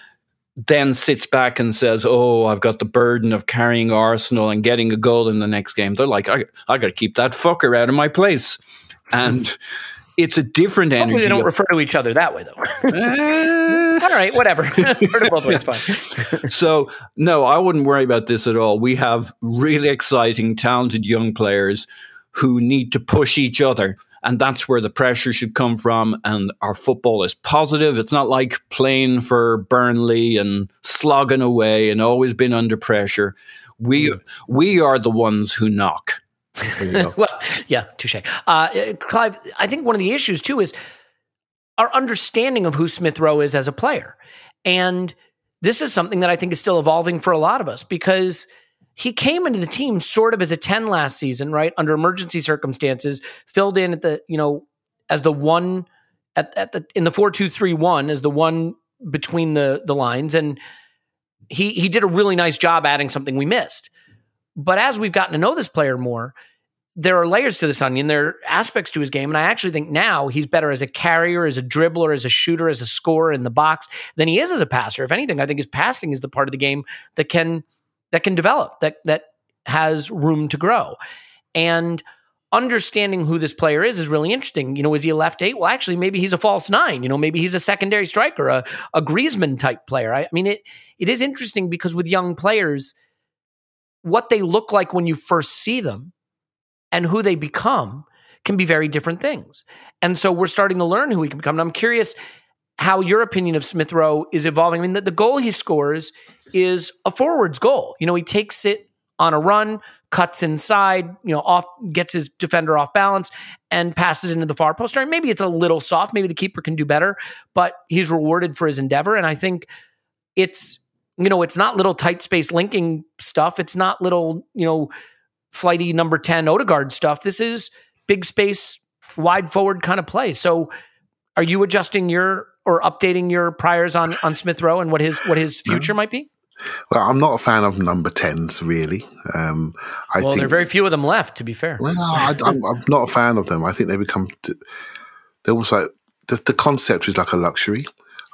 then sits back and says, oh, I've got the burden of carrying Arsenal and getting a goal in the next game. They're like, I got to keep that fucker out of my place. And it's a different energy. Hopefully they don't refer to each other that way, though. All right, whatever. Heard it both ways, fine. So, no, I wouldn't worry about this at all. We have really exciting, talented young players who need to push each other. And that's where the pressure should come from. And our football is positive. It's not like playing for Burnley and slogging away and always been under pressure. We are the ones who knock. Well, yeah, touche. Clive, I think one of the issues, too, is our understanding of who Smith Rowe is as a player. And this is something that I think is still evolving for a lot of us, because he came into the team sort of as a 10 last season, right? Under emergency circumstances, filled in at the, as the one in the 4-2-3-1 as the one between the lines, and he did a really nice job adding something we missed. But as we've gotten to know this player more, there are layers to this onion. There are aspects to his game, and I actually think now he's better as a carrier, as a dribbler, as a shooter, as a scorer in the box than he is as a passer. If anything, I think his passing is the part of the game that can develop, that has room to grow. And understanding who this player is really interesting. Is he a left 8? Well, actually, maybe he's a false 9. Maybe he's a secondary striker, a Griezmann type player. I mean, it is interesting because with young players, what they look like when you first see them and who they become can be very different things. And so we're starting to learn who he can become. And I'm curious how your opinion of Smith Rowe is evolving. I mean, the goal he scores is a forward's goal. He takes it on a run, cuts inside, gets his defender off balance and passes into the far post. Or maybe it's a little soft. Maybe the keeper can do better, but he's rewarded for his endeavor. And I think it's not little tight space linking stuff. It's not little, flighty number 10 Odegaard stuff. This is big space, wide forward kind of play. So are you adjusting or updating your priors on Smith Rowe and what his future might be? Well, I'm not a fan of number 10s, really. I think there are very few of them left, to be fair. Well, I'm not a fan of them. I think they're also like, the concept is like a luxury.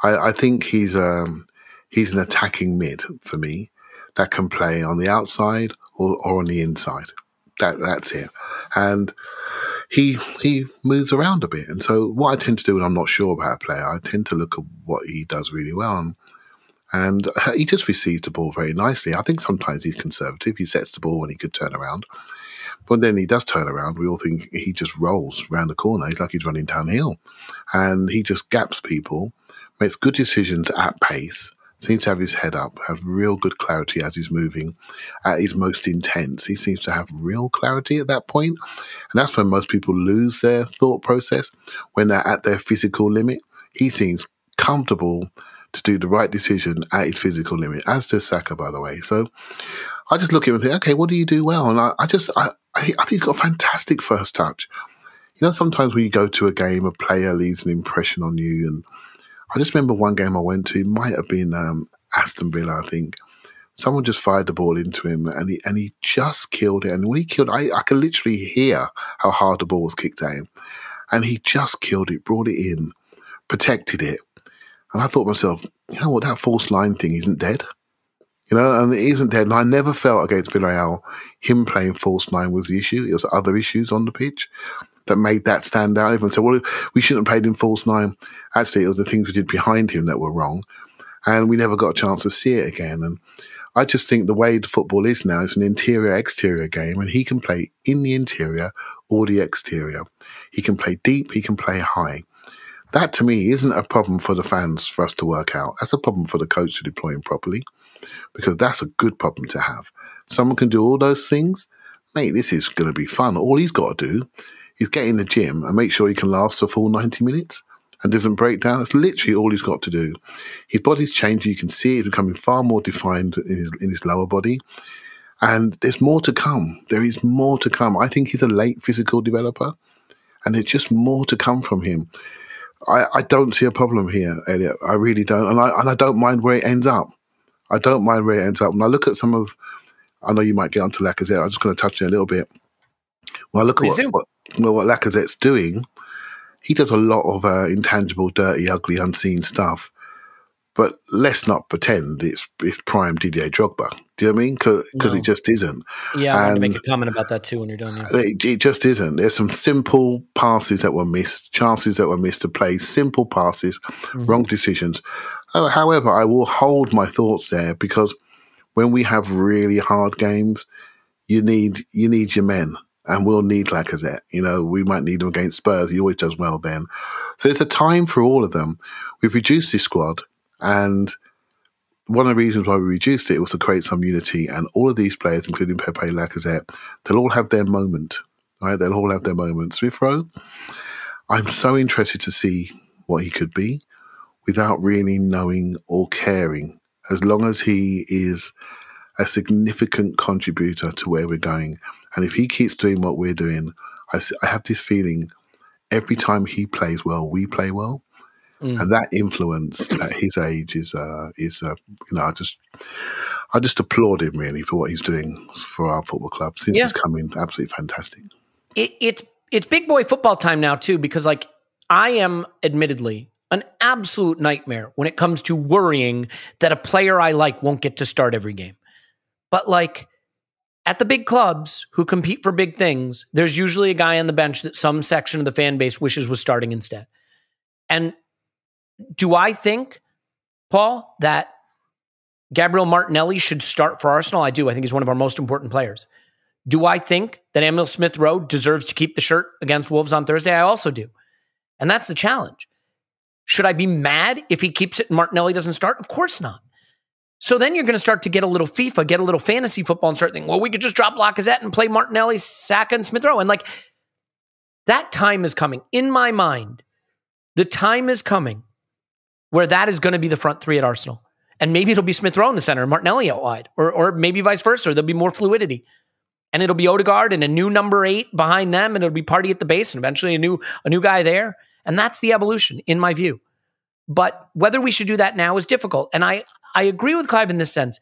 I think he's an attacking mid for me that can play on the outside or on the inside. That's it. And he moves around a bit. And so what I tend to do when I'm not sure about a player, I tend to look at what he does really well. And he just receives the ball very nicely. I think sometimes he's conservative. He sets the ball when he could turn around. But then he does turn around. We all think he just rolls around the corner. He's like he's running downhill. And he just gaps people, makes good decisions at pace, seems to have his head up, has real good clarity as he's moving. At his most intense, he seems to have real clarity at that point. And that's when most people lose their thought process, when they're at their physical limit. He seems comfortable to do the right decision at his physical limit, as does Saka, by the way. So I just look at him and think, okay, what do you do well? And I think he's got a fantastic first touch. Sometimes when you go to a game, a player leaves an impression on you. And I just remember one game I went to, might have been Aston Villa, I think. Someone just fired the ball into him and he just killed it. And when he killed it, I could literally hear how hard the ball was kicked at him. And he just killed it, brought it in, protected it. And I thought to myself, what, that false line thing isn't dead. And it isn't dead. And I never felt against Villarreal him playing false nine was the issue. It was other issues on the pitch that made that stand out. Everyone said, well, we shouldn't have played him false nine. Actually, it was the things we did behind him that were wrong. And we never got a chance to see it again. And I just think the way the football is now is an interior-exterior game, and he can play in the interior or the exterior. He can play deep, he can play high. That, to me, isn't a problem for the fans for us to work out. That's a problem for the coach to deploy him properly, because that's a good problem to have. Someone can do all those things. Mate, this is going to be fun. All he's got to do is get in the gym and make sure he can last the full 90 minutes and doesn't break down. That's literally all he's got to do. His body's changing. You can see it becoming far more defined in his lower body. And there's more to come. There is more to come. I think he's a late physical developer, and there's just more to come from him. I don't see a problem here, Elliot. I really don't. And I don't mind where it ends up. I don't mind where it ends up. When I look at I know you might get onto Lacazette. I'm just going to touch on it a little bit. When I look at what Lacazette's doing, he does a lot of intangible, dirty, ugly, unseen stuff. But let's not pretend it's prime Didier Drogba. Do you know what I mean? Because it just isn't. Yeah, I want to make a comment about that too when you're done. Yeah. It just isn't. There's some simple passes that were missed, chances that were missed to play, simple passes, wrong decisions. However, I will hold my thoughts there, because when we have really hard games, you need your men. And we'll need Lacazette. We might need him against Spurs. He always does well then. So it's a time for all of them. We've reduced this squad, and one of the reasons why we reduced it was to create some unity. And all of these players, including Pepe, Lacazette, they'll all have their moment. Right? They'll all have their moment. Smith Rowe, I'm so interested to see what he could be without really knowing or caring, as long as he is a significant contributor to where we're going. And if he keeps doing what we're doing, I have this feeling every time he plays well, we play well. and that influence at his age is I just applaud him really for what he's doing for our football club since he's come in. Absolutely fantastic. It's big boy football time now too, because like I am admittedly an absolute nightmare when it comes to worrying that a player I like won't get to start every game. But like at the big clubs who compete for big things, there's usually a guy on the bench that some section of the fan base wishes was starting instead. And do I think, Paul, that Gabriel Martinelli should start for Arsenal? I do. I think he's one of our most important players. Do I think that Emil Smith Rowe deserves to keep the shirt against Wolves on Thursday? I also do. And that's the challenge. Should I be mad if he keeps it and Martinelli doesn't start? Of course not. So then you're going to start to get a little FIFA, get a little fantasy football and start thinking, well, we could just drop Lacazette and play Martinelli, Saka, and Smith Rowe. And like, that time is coming. In my mind, the time is coming where that is going to be the front three at Arsenal. And maybe it'll be Smith Rowe in the center and Martinelli out wide, or maybe vice versa, or there'll be more fluidity. And it'll be Odegaard and a new number 8 behind them, and it'll be Partey at the base, and eventually a new guy there. And that's the evolution, in my view. But whether we should do that now is difficult. And I agree with Clive in this sense.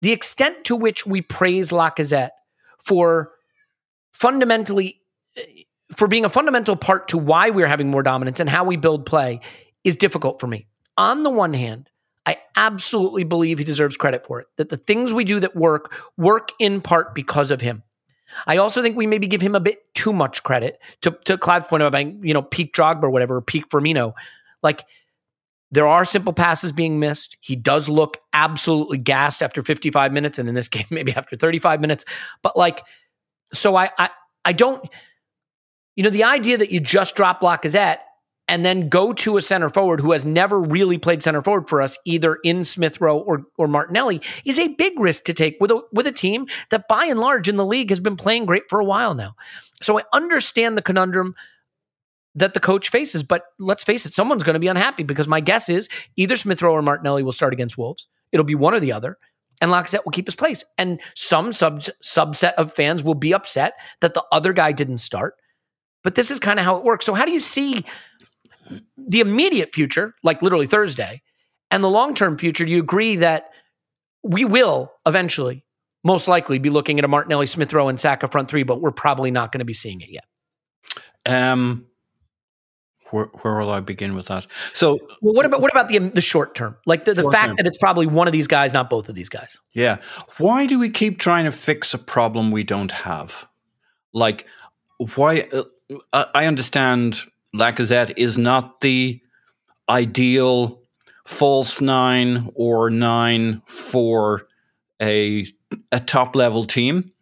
The extent to which we praise Lacazette for being a fundamental part to why we're having more dominance and how we build play is difficult for me. On the one hand, I absolutely believe he deserves credit for it, that the things we do that work in part because of him. I also think we maybe give him a bit too much credit to Clive's point about, peak Drogba or whatever, or peak Firmino. Like, there are simple passes being missed. He does look absolutely gassed after 55 minutes, and in this game, maybe after 35 minutes. But like, so I don't, the idea that you just drop Lacazette and then go to a center forward who has never really played center forward for us, either in Smith Rowe or Martinelli, is a big risk to take with a team that by and large in the league has been playing great for a while now. So I understand the conundrum that the coach faces, but let's face it, someone's going to be unhappy because my guess is either Smith Rowe or Martinelli will start against Wolves. It'll be one or the other, and Lacazette will keep his place. And some subset of fans will be upset that the other guy didn't start. But this is kind of how it works. So how do you see the immediate future, like literally Thursday, and the long-term future? Do you agree that we will eventually, most likely, be looking at a Martinelli, Smith Rowe, and Saka front three, but we're probably not going to be seeing it yet? Where will I begin with that? So, well, what about the short term? Like the fact that it's probably one of these guys, not both of these guys. Yeah. Why do we keep trying to fix a problem we don't have? Like, why? I understand Lacazette is not the ideal false 9 or 9 for a top level team,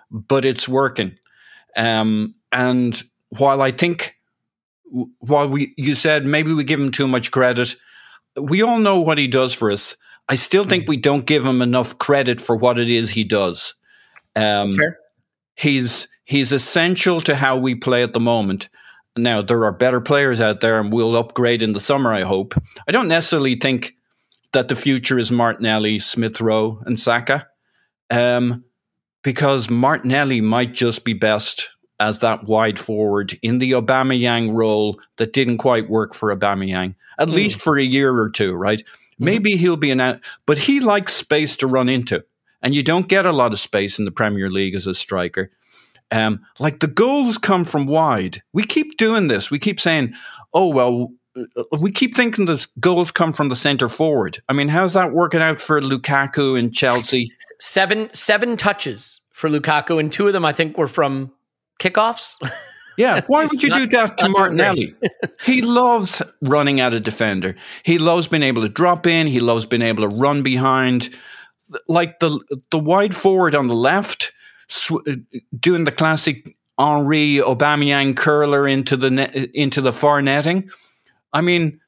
but it's working. And while you said maybe we give him too much credit, we all know what he does for us. I still think we don't give him enough credit for what it is he does. That's fair. He's essential to how we play at the moment. Now, there are better players out there, and we'll upgrade in the summer, I hope. I don't necessarily think that the future is Martinelli, Smith Rowe, and Saka, because Martinelli might just be best as that wide forward in the Aubameyang role that didn't quite work for Aubameyang, at least for a year or two, right? Maybe he'll be but he likes space to run into, and you don't get a lot of space in the Premier League as a striker. Like, the goals come from wide. We keep doing this. We keep saying, we keep thinking the goals come from the centre forward. I mean, how's that working out for Lukaku in Chelsea? Seven touches for Lukaku, and 2 of them I think were from kickoffs. Yeah, why would you do that to Martinelli? He loves running at a defender. He loves being able to drop in. He loves being able to run behind. Like the wide forward on the left, doing the classic Henry Aubameyang curler into the far netting. I mean,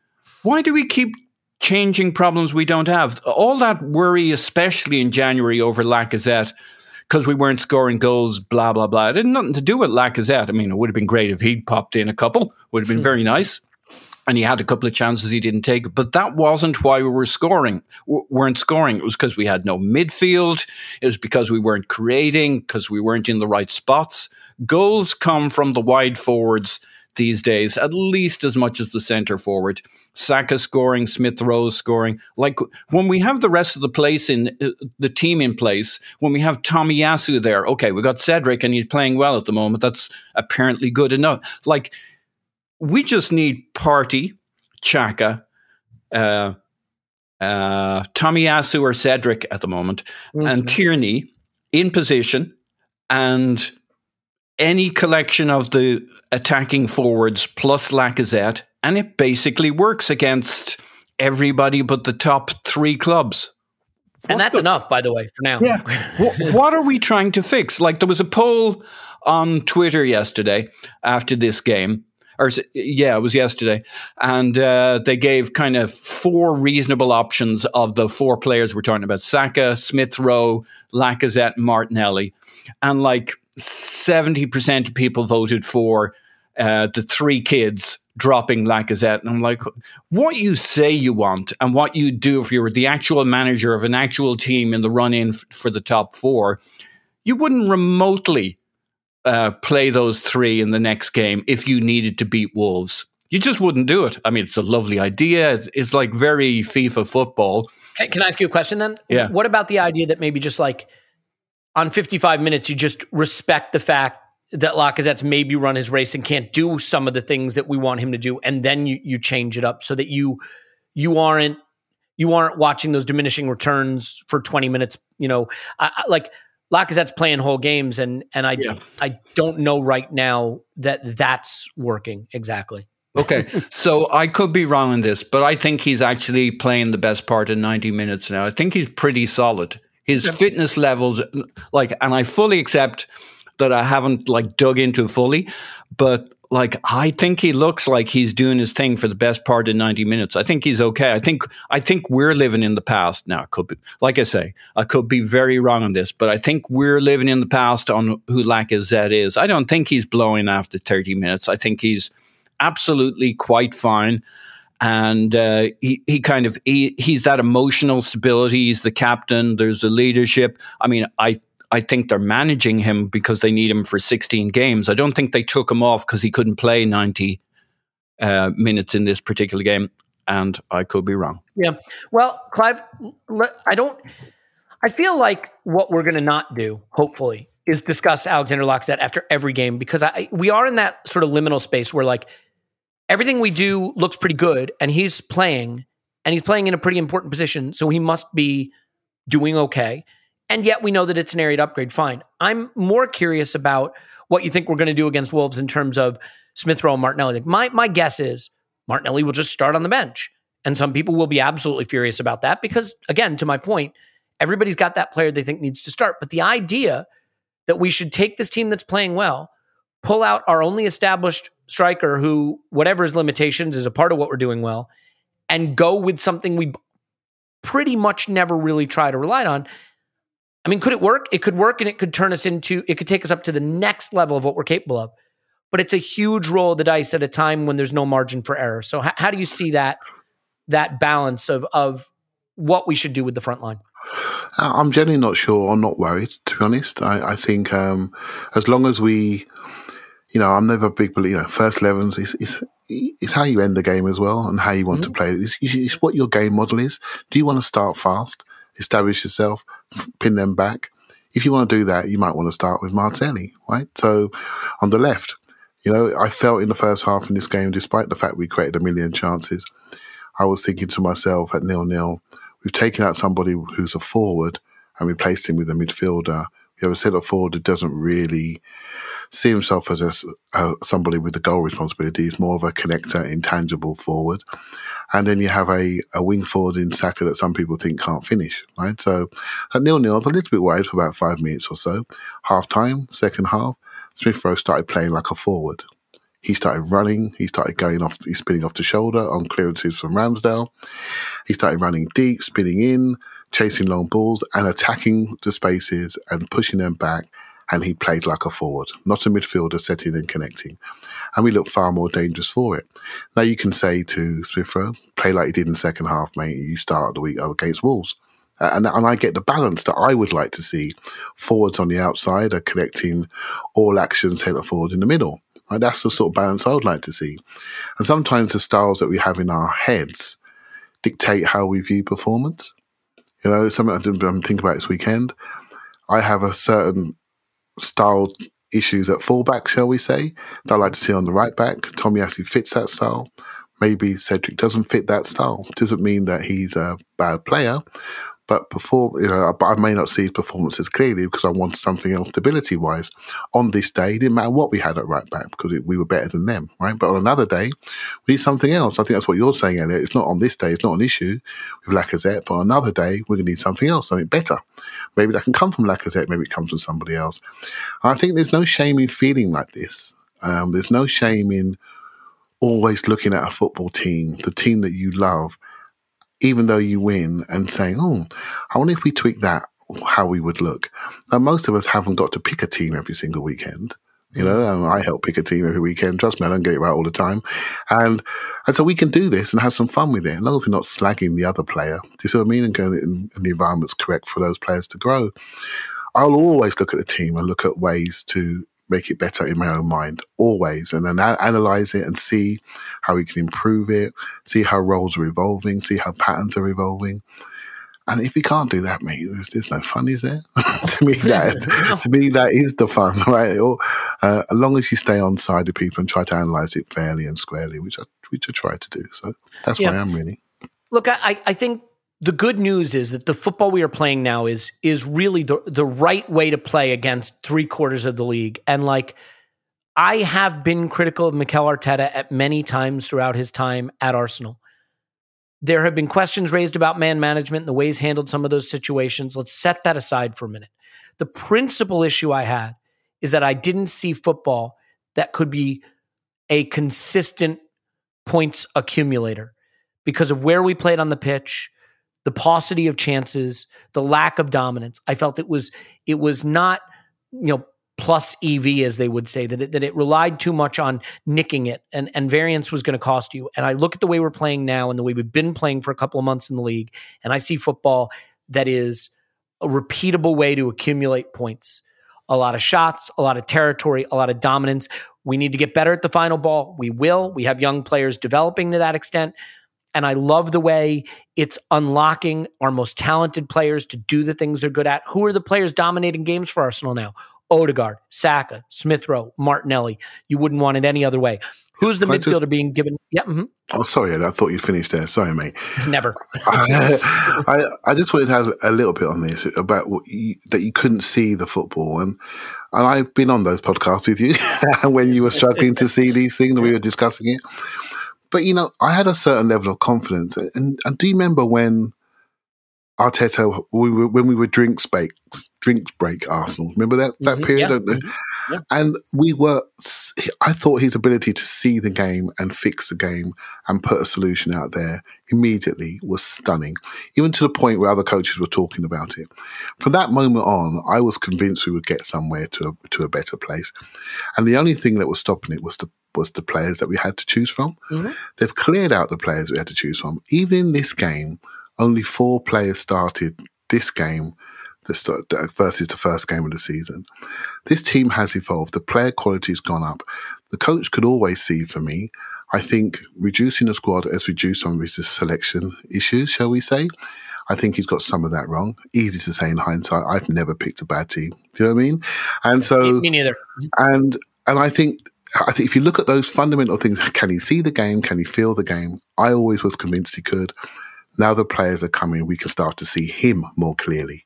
why do we keep changing problems we don't have? All that worry, especially in January over Lacazette, because we weren't scoring goals, blah, blah, blah. It had nothing to do with Lacazette. I mean, it would have been great if he'd popped in a couple. Would have been very nice. And he had a couple of chances he didn't take. But that wasn't why we weren't scoring. It was because we had no midfield. It was because we weren't creating, because we weren't in the right spots. Goals come from the wide forwards these days, at least as much as the centre forward. Saka scoring, Smith Rowe scoring. Like when we have the rest of the team in place, when we have Tomiyasu there, okay, we got Cedric and he's playing well at the moment. That's apparently good enough. Like we just need Partey, Xhaka, Tomiyasu or Cedric at the moment, and Tierney in position, and any collection of the attacking forwards plus Lacazette, and it basically works against everybody but the top 3 clubs. And that's enough, by the way, for now. Yeah. What are we trying to fix? Like there was a poll on Twitter yesterday after this game. It was yesterday. And they gave kind of 4 reasonable options of the 4 players we're talking about. Saka, Smith Rowe, Lacazette, Martinelli. And like 70% of people voted for the 3 kids dropping Lacazette. And I'm like, what you say you want and what you do if you're the actual manager of an actual team in the run-in for the top 4, you wouldn't remotely play those 3 in the next game if you needed to beat Wolves. You just wouldn't do it. I mean, it's a lovely idea. It's like very FIFA football. Can I ask you a question then? Yeah. What about the idea that maybe just like on 55 minutes, you just respect the fact that Lacazette's maybe run his race and can't do some of the things that we want him to do, and then you change it up so that you aren't watching those diminishing returns for 20 minutes. You know, like Lacazette's playing whole games, and I don't know right now that that's working exactly. Okay, so I could be wrong on this, but I think he's actually playing the best part of 90 minutes now. I think he's pretty solid. His fitness levels, and I fully accept that I haven't dug into fully, but I think he looks like he's doing his thing for the best part of 90 minutes. I think he's okay. I think we're living in the past now. It could be, like I say, I could be very wrong on this, but I think we're living in the past on who Lacazette is. I don't think he's blowing after 30 minutes. I think he's absolutely quite fine. And he's that emotional stability. He's the captain. There's the leadership. I mean, I think they're managing him because they need him for 16 games. I don't think they took him off because he couldn't play 90 minutes in this particular game. And I could be wrong. Yeah. Well, Clive, I feel like what we're going to not do, hopefully, is discuss Alexander Lacazette after every game, because we are in that sort of liminal space where everything we do looks pretty good, and he's playing in a pretty important position, so he must be doing okay. And yet we know that it's an area to upgrade. Fine. I'm more curious about what you think we're going to do against Wolves in terms of Smith Rowe and Martinelli. My guess is Martinelli will just start on the bench. And some people will be absolutely furious about that because, again, to my point, everybody's got that player they think needs to start. But the idea that we should take this team that's playing well, pull out our only established striker who, whatever his limitations, is a part of what we're doing well, and go with something we pretty much never really try to rely on. I mean, could it work? It could work, and it could take us up to the next level of what we're capable of. But it's a huge roll of the dice at a time when there's no margin for error. So how do you see that balance of what we should do with the front line? I'm generally not sure. I'm not worried, to be honest. I think as long as we, I'm never a big believer. First 11s is how you end the game as well, and how you want to play it. It's what your game model is. Do you want to start fast, establish yourself, pin them back? If you want to do that, you might want to start with Martinelli, right? So on the left, I felt in the first half in this game, despite the fact we created a million chances, I was thinking to myself at 0-0, we've taken out somebody who's a forward and replaced him with a midfielder. We have a centre forward that doesn't really see himself as somebody with the goal responsibility. He's more of a connector, intangible forward. And then you have a wing forward in Saka that some people think can't finish, right? So at 0-0, I was a little bit worried for about 5 minutes or so. Half time, second half, Smith Rowe started playing like a forward. He started running. He started he's spinning off the shoulder on clearances from Ramsdale. He started running deep, spinning in, chasing long balls and attacking the spaces and pushing them back. And he played like a forward, not a midfielder setting and connecting. And we looked far more dangerous for it. Now you can say to Smith Rowe, play like you did in the second half, mate. You started the week against Wolves. And I get the balance that I would like to see. Forwards on the outside are connecting, all action centre forward in the middle. Right? That's the sort of balance I would like to see. And sometimes the styles that we have in our heads dictate how we view performance. You know, something I'm thinking about this weekend. I have a certain style issues at fullback, shall we say, that I like to see on the right back. Tommy actually fits that style. Maybe Cedric doesn't fit that style. Doesn't mean that he's a bad player, but I may not see his performances clearly because I want something else stability-wise. On this day, it didn't matter what we had at right back because we were better than them, right? But on another day, we need something else. I think that's what you're saying, Elliot. It's not on this day. It's not an issue with Lacazette, but on another day, we're going to need something else, something better. Maybe that can come from Lacazette. Maybe it comes from somebody else. And I think there's no shame in feeling like this. There's no shame in always looking at a football team, the team that you love, even though you win, and saying, oh, I wonder if we tweak that, how we would look. Now, most of us haven't got to pick a team every single weekend. You know, and I help pick a team every weekend. Trust me, I don't get it right all the time. And so we can do this and have some fun with it. As long as we're not slagging the other player. Do you see what I mean? And going in the environment's correct for those players to grow. I'll always look at the team and look at ways to make it better in my own mind, always, and then analyze it and see how we can improve it, see how roles are evolving, see how patterns are evolving. And if we can't do that, mate, there's no fun, is there? to me, that is the fun, right? As long as you stay on side of people and try to analyze it fairly and squarely, which I try to do. So that's where I am, really. Look, I think the good news is that the football we are playing now is really the right way to play against 3/4 of the league. And like, I have been critical of Mikel Arteta at many times throughout his time at Arsenal. There have been questions raised about man management and the ways handled some of those situations. Let's set that aside for a minute. The principal issue I had is that I didn't see football that could be a consistent points accumulator because of where we played on the pitch, the paucity of chances, the lack of dominance. I felt it was not, plus EV, as they would say, that it relied too much on nicking it, and variance was going to cost you. And I look at the way we're playing now and the way we've been playing for a couple of months in the league, and I see football that is a repeatable way to accumulate points. A lot of shots, a lot of territory, a lot of dominance. We need to get better at the final ball. We will. We have young players developing to that extent. And I love the way it's unlocking our most talented players to do the things they're good at. Who are the players dominating games for Arsenal now? Odegaard, Saka, Smith Rowe, Martinelli. You wouldn't want it any other way. Who's the midfielder being given? Yeah. Mm-hmm. Oh, sorry, I thought you finished there. Sorry, mate. Never. I just wanted to have a little bit on this about that you couldn't see the football. And I've been on those podcasts with you when you were struggling to see these things and we were discussing it. But, I had a certain level of confidence. And do you remember when Arteta, when we were drinks break Arsenal? Remember that period? Yeah. Mm-hmm. Yeah. And I thought his ability to see the game and fix the game and put a solution out there immediately was stunning, even to the point where other coaches were talking about it. From that moment on, I was convinced we would get somewhere to a better place. And the only thing that was stopping it was the players that we had to choose from. Mm-hmm. They've cleared out the players we had to choose from. Even in this game, only 4 players started this game versus the first game of the season. This team has evolved. The player quality has gone up. The coach could always see, for me, I think reducing the squad has reduced some of his selection issues, shall we say. I think he's got some of that wrong. Easy to say in hindsight. I've never picked a bad team. Do you know what I mean? And so, me neither. And I think if you look at those fundamental things, can he see the game? Can he feel the game? I always was convinced he could. Now the players are coming, we can start to see him more clearly.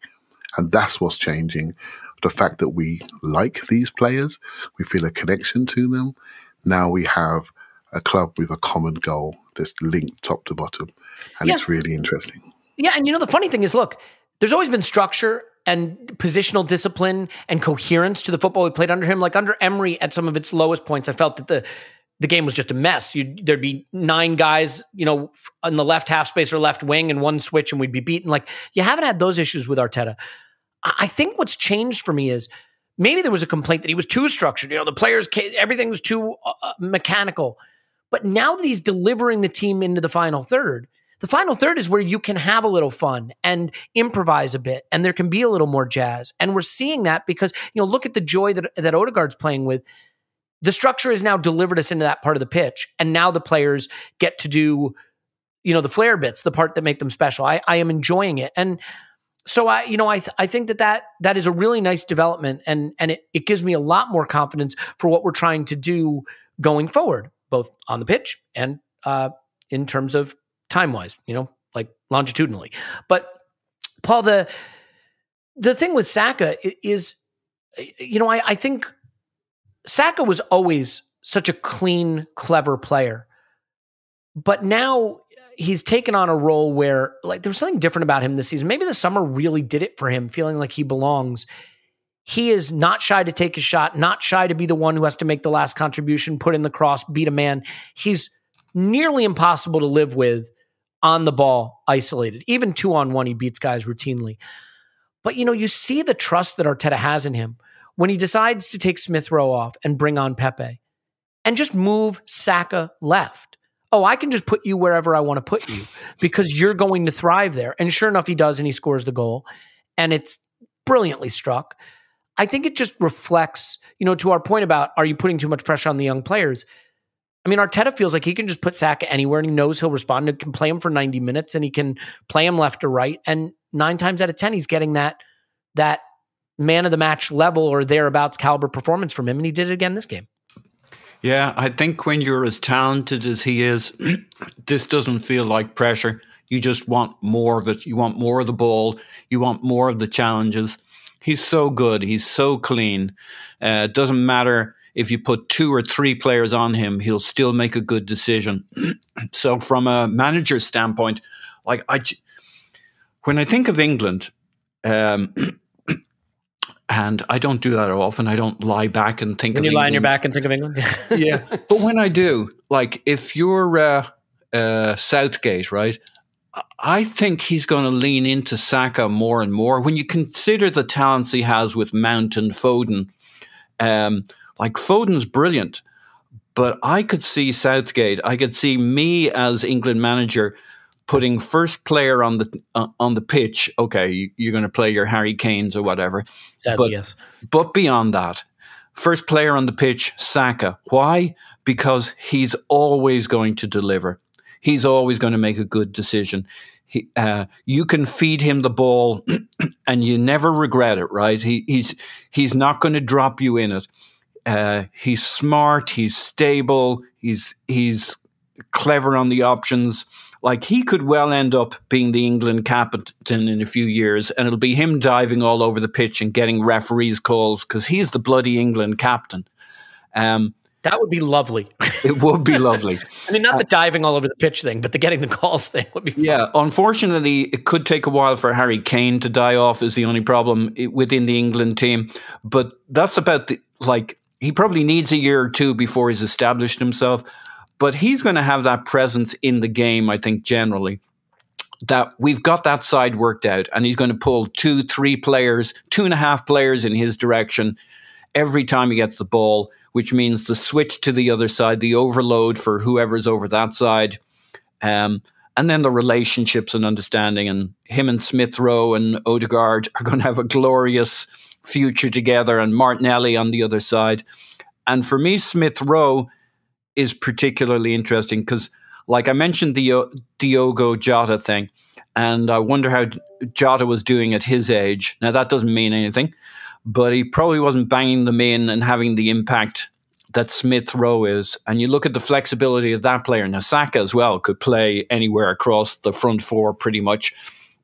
And that's what's changing. The fact that we like these players, we feel a connection to them. Now we have a club with a common goal that's linked top to bottom. And it's really interesting. Yeah, and the funny thing is, look, there's always been structure and positional discipline and coherence to the football we played under him. Like under Emery at some of its lowest points, I felt that the game was just a mess. There'd be 9 guys, on the left half space or left wing and one switch and we'd be beaten. Like, you haven't had those issues with Arteta. I think what's changed for me is maybe there was a complaint that he was too structured. The players, everything was too mechanical. But now that he's delivering the team into the final third is where you can have a little fun and improvise a bit, and there can be a little more jazz. And we're seeing that because, look at the joy that Odegaard's playing with. the structure has now delivered us into that part of the pitch. And now the players get to do, the flair bits, the part that make them special. I am enjoying it. And so I think that is a really nice development. And it gives me a lot more confidence for what we're trying to do going forward, both on the pitch and in terms of time-wise, like longitudinally. But Paul, the thing with Saka is, I think Saka was always such a clean, clever player. But now he's taken on a role where, like, there was something different about him this season. Maybe the summer really did it for him, feeling like he belongs. He is not shy to take a shot, not shy to be the one who has to make the last contribution, put in the cross, beat a man. He's nearly impossible to live with on the ball, isolated. Even 2-on-1, he beats guys routinely. But, you see the trust that Arteta has in him when he decides to take Smith Rowe off and bring on Pepe and just move Saka left. Oh, I can just put you wherever I want to put you because you're going to thrive there. And sure enough, he does, and he scores the goal. And it's brilliantly struck. I think it just reflects, to our point about, are you putting too much pressure on the young players? I mean, Arteta feels like he can just put Saka anywhere and he knows he'll respond. He can play him for 90 minutes and he can play him left or right. And 9 times out of 10, he's getting that man of the match level or thereabouts caliber performance from him. And he did it again this game. Yeah, I think when you're as talented as he is, this doesn't feel like pressure. You just want more of it. You want more of the ball. You want more of the challenges. He's so good. He's so clean. It doesn't matter if you put 2 or 3 players on him, he'll still make a good decision. So from a manager's standpoint, like when I think of England, and I don't do that often. I don't lie back and think of England. When you lie on your back and think of England? Yeah. But when I do, like if you're Southgate, right, I think he's going to lean into Saka more and more. When you consider the talents he has with Mount and Foden, like Foden's brilliant, but I could see Southgate, I could see me as England manager putting first player on the pitch. Okay, you're going to play your Harry Kanes or whatever. Sadly, yes. But beyond that, first player on the pitch, Saka. Why? Because he's always going to deliver. He's always going to make a good decision. You can feed him the ball and you never regret it, right? He's not going to drop you in it. He's smart. He's stable. He's clever on the options. Like he could well end up being the England captain in a few years, and it'll be him diving all over the pitch and getting referees' calls because he's the bloody England captain. That would be lovely. It would be lovely. I mean, not the diving all over the pitch thing, but the getting the calls thing would be fun. Yeah, unfortunately, it could take a while for Harry Kane to die off is the only problem within the England team. But that's about he probably needs a year or 2 before he's established himself. But he's going to have that presence in the game, I think, generally. That we've got that side worked out, and he's going to pull 2, 3 players, 2.5 players in his direction every time he gets the ball, which means the switch to the other side, the overload for whoever's over that side, and then the relationships and understanding. And him and Smith Rowe and Odegaard are going to have a glorious future together, and Martinelli on the other side. And for me, Smith Rowe is particularly interesting because, like I mentioned, the Diogo Jota thing, and I wonder how Jota was doing at his age. Now, that doesn't mean anything, but he probably wasn't banging them in and having the impact that Smith Rowe is. And you look at the flexibility of that player. Now, Saka as well could play anywhere across the front 4 pretty much,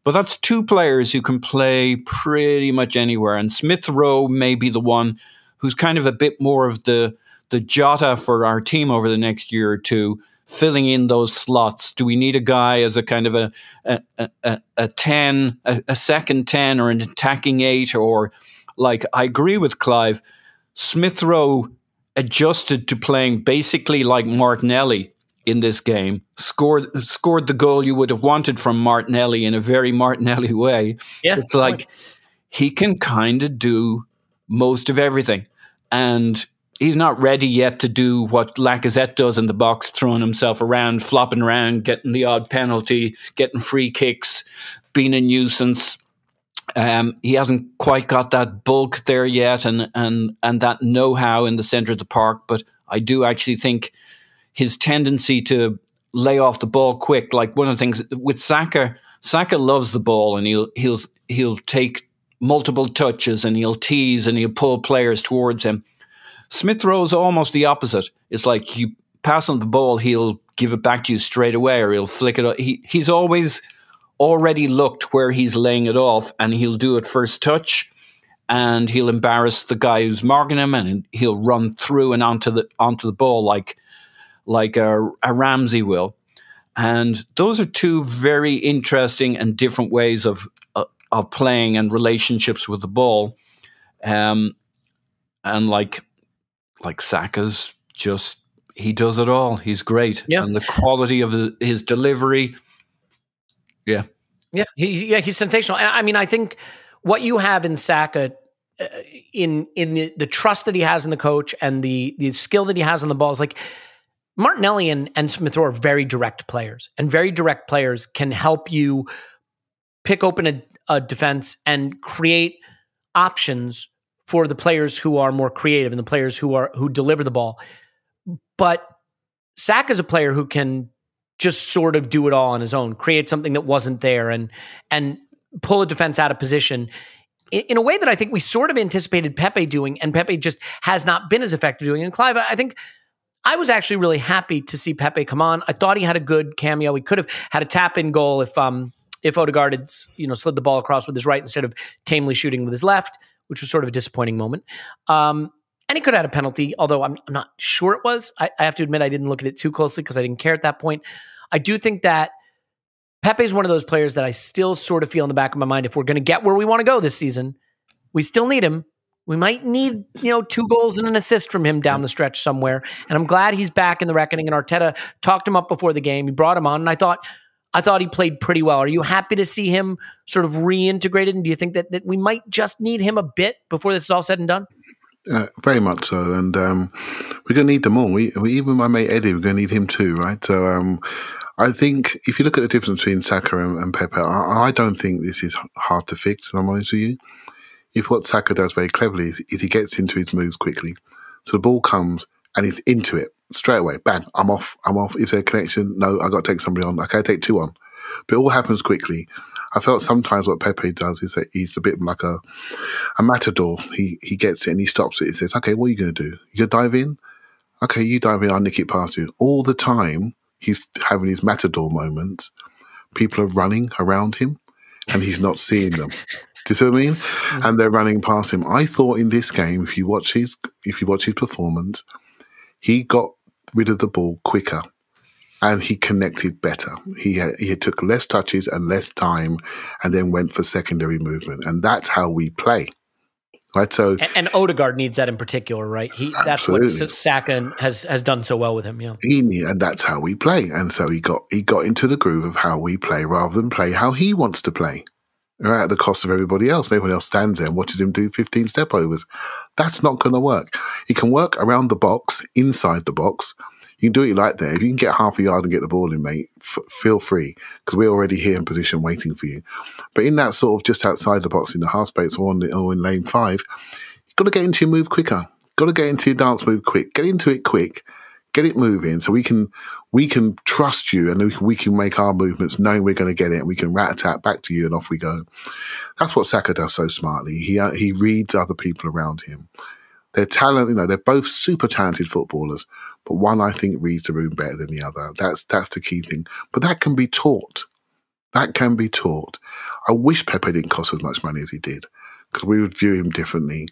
but that's 2 players who can play pretty much anywhere. And Smith Rowe may be the one who's kind of a bit more of the Jota for our team over the next year or 2, filling in those slots. Do we need a guy as a kind of a 10, a second 10 or an attacking 8? Or like, I agree with Clive, Smith Rowe adjusted to playing basically like Martinelli in this game, scored the goal you would have wanted from Martinelli in a very Martinelli way. Yeah, it's like he can kind of do most of everything. And he's not ready yet to do what Lacazette does in the box, throwing himself around, flopping around, getting the odd penalty, getting free kicks, being a nuisance. He hasn't quite got that bulk there yet, and that know-how in the centre of the park. But I do actually think his tendency to lay off the ball quick, like one of the things with Saka loves the ball, and he'll take multiple touches, and he'll tease, and he'll pull players towards him. Smith Rowe's almost the opposite. It's like you pass on the ball, he'll give it back to you straight away, or he'll flick it up. He's always already looked where he's laying it off, and he'll do it first touch, and he'll embarrass the guy who's marking him, and he'll run through and onto the ball like a Ramsey will. And those are two very interesting and different ways of playing and relationships with the ball. And like Saka's just, he does it all. He's great. Yeah. And the quality of his delivery. Yeah. Yeah. He's sensational. And I mean, I think what you have in Saka, in the trust that he has in the coach and the skill that he has on the ball, is like Martinelli and Smith Rowe are very direct players, and very direct players can help you pick open a defense and create options for the players who are more creative and the players who deliver the ball. But Saka's a player who can just sort of do it all on his own, create something that wasn't there, and pull a defense out of position in a way that I think we sort of anticipated Pepe doing, and Pepe just has not been as effective doing. And Clive, I think I was actually really happy to see Pepe come on. I thought he had a good cameo. He could have had a tap-in goal if Odegaard had slid the ball across with his right instead of tamely shooting with his left, which was sort of a disappointing moment. And he could have had a penalty, although I'm not sure it was. I have to admit I didn't look at it too closely because I didn't care at that point. I do think that Pepe is one of those players that I still sort of feel in the back of my mind, if we're going to get where we want to go this season, we still need him. We might need, 2 goals and an assist from him down the stretch somewhere. And I'm glad he's back in the reckoning. And Arteta talked him up before the game. He brought him on, and I thought he played pretty well. Are you happy to see him sort of reintegrated? And do you think that we might just need him a bit before this is all said and done? Very much so. And we're going to need them all. Even my mate Eddie, we're going to need him too, right? So I think if you look at the difference between Saka and Pepe, I don't think this is hard to fix, if I'm honest with you. If what Saka does very cleverly is he gets into his moves quickly. So the ball comes and he's into it straight away. Bang, I'm off. Is there a connection? No, I've got to take somebody on. Okay, I take 2 on. But it all happens quickly. I felt sometimes what Pepe does is that he's a bit like a matador. He gets it and he stops it. He says, okay, what are you going to do? You going to dive in? Okay, you dive in, I'll nick it past you. All the time he's having his matador moments. People are running around him and he's not seeing them. Do you see what I mean? Mm-hmm. And they're running past him. I thought in this game, if you watch his performance, he got rid of the ball quicker and he connected better. He took less touches and less time, and then went for secondary movement. And that's how we play, right? So and Odegaard needs that in particular, right? That's what Saka has done so well with him. Yeah, and that's how we play. And so he got into the groove of how we play rather than play how he wants to play. Right, at the cost of everybody else. Everyone else stands there and watches him do 15 step overs. That's not going to work. He can work around the box, inside the box. You can do what you like there. If you can get half a yard and get the ball in, mate, feel free, because we're already here in position waiting for you. But in that sort of just outside the box in the half space or in lane 5, you've got to get into your move quicker. Got to get into your dance move quick. Get into it quick. Get it moving so we can trust you, and we can make our movements knowing we're going to get it, and we can rat-a-tat back to you and off we go. That's what Saka does so smartly. He reads other people around him. They're talented, they're both super talented footballers, but one I think reads the room better than the other. That's the key thing. But that can be taught. That can be taught. I wish Pepe didn't cost as much money as he did, because we would view him differently.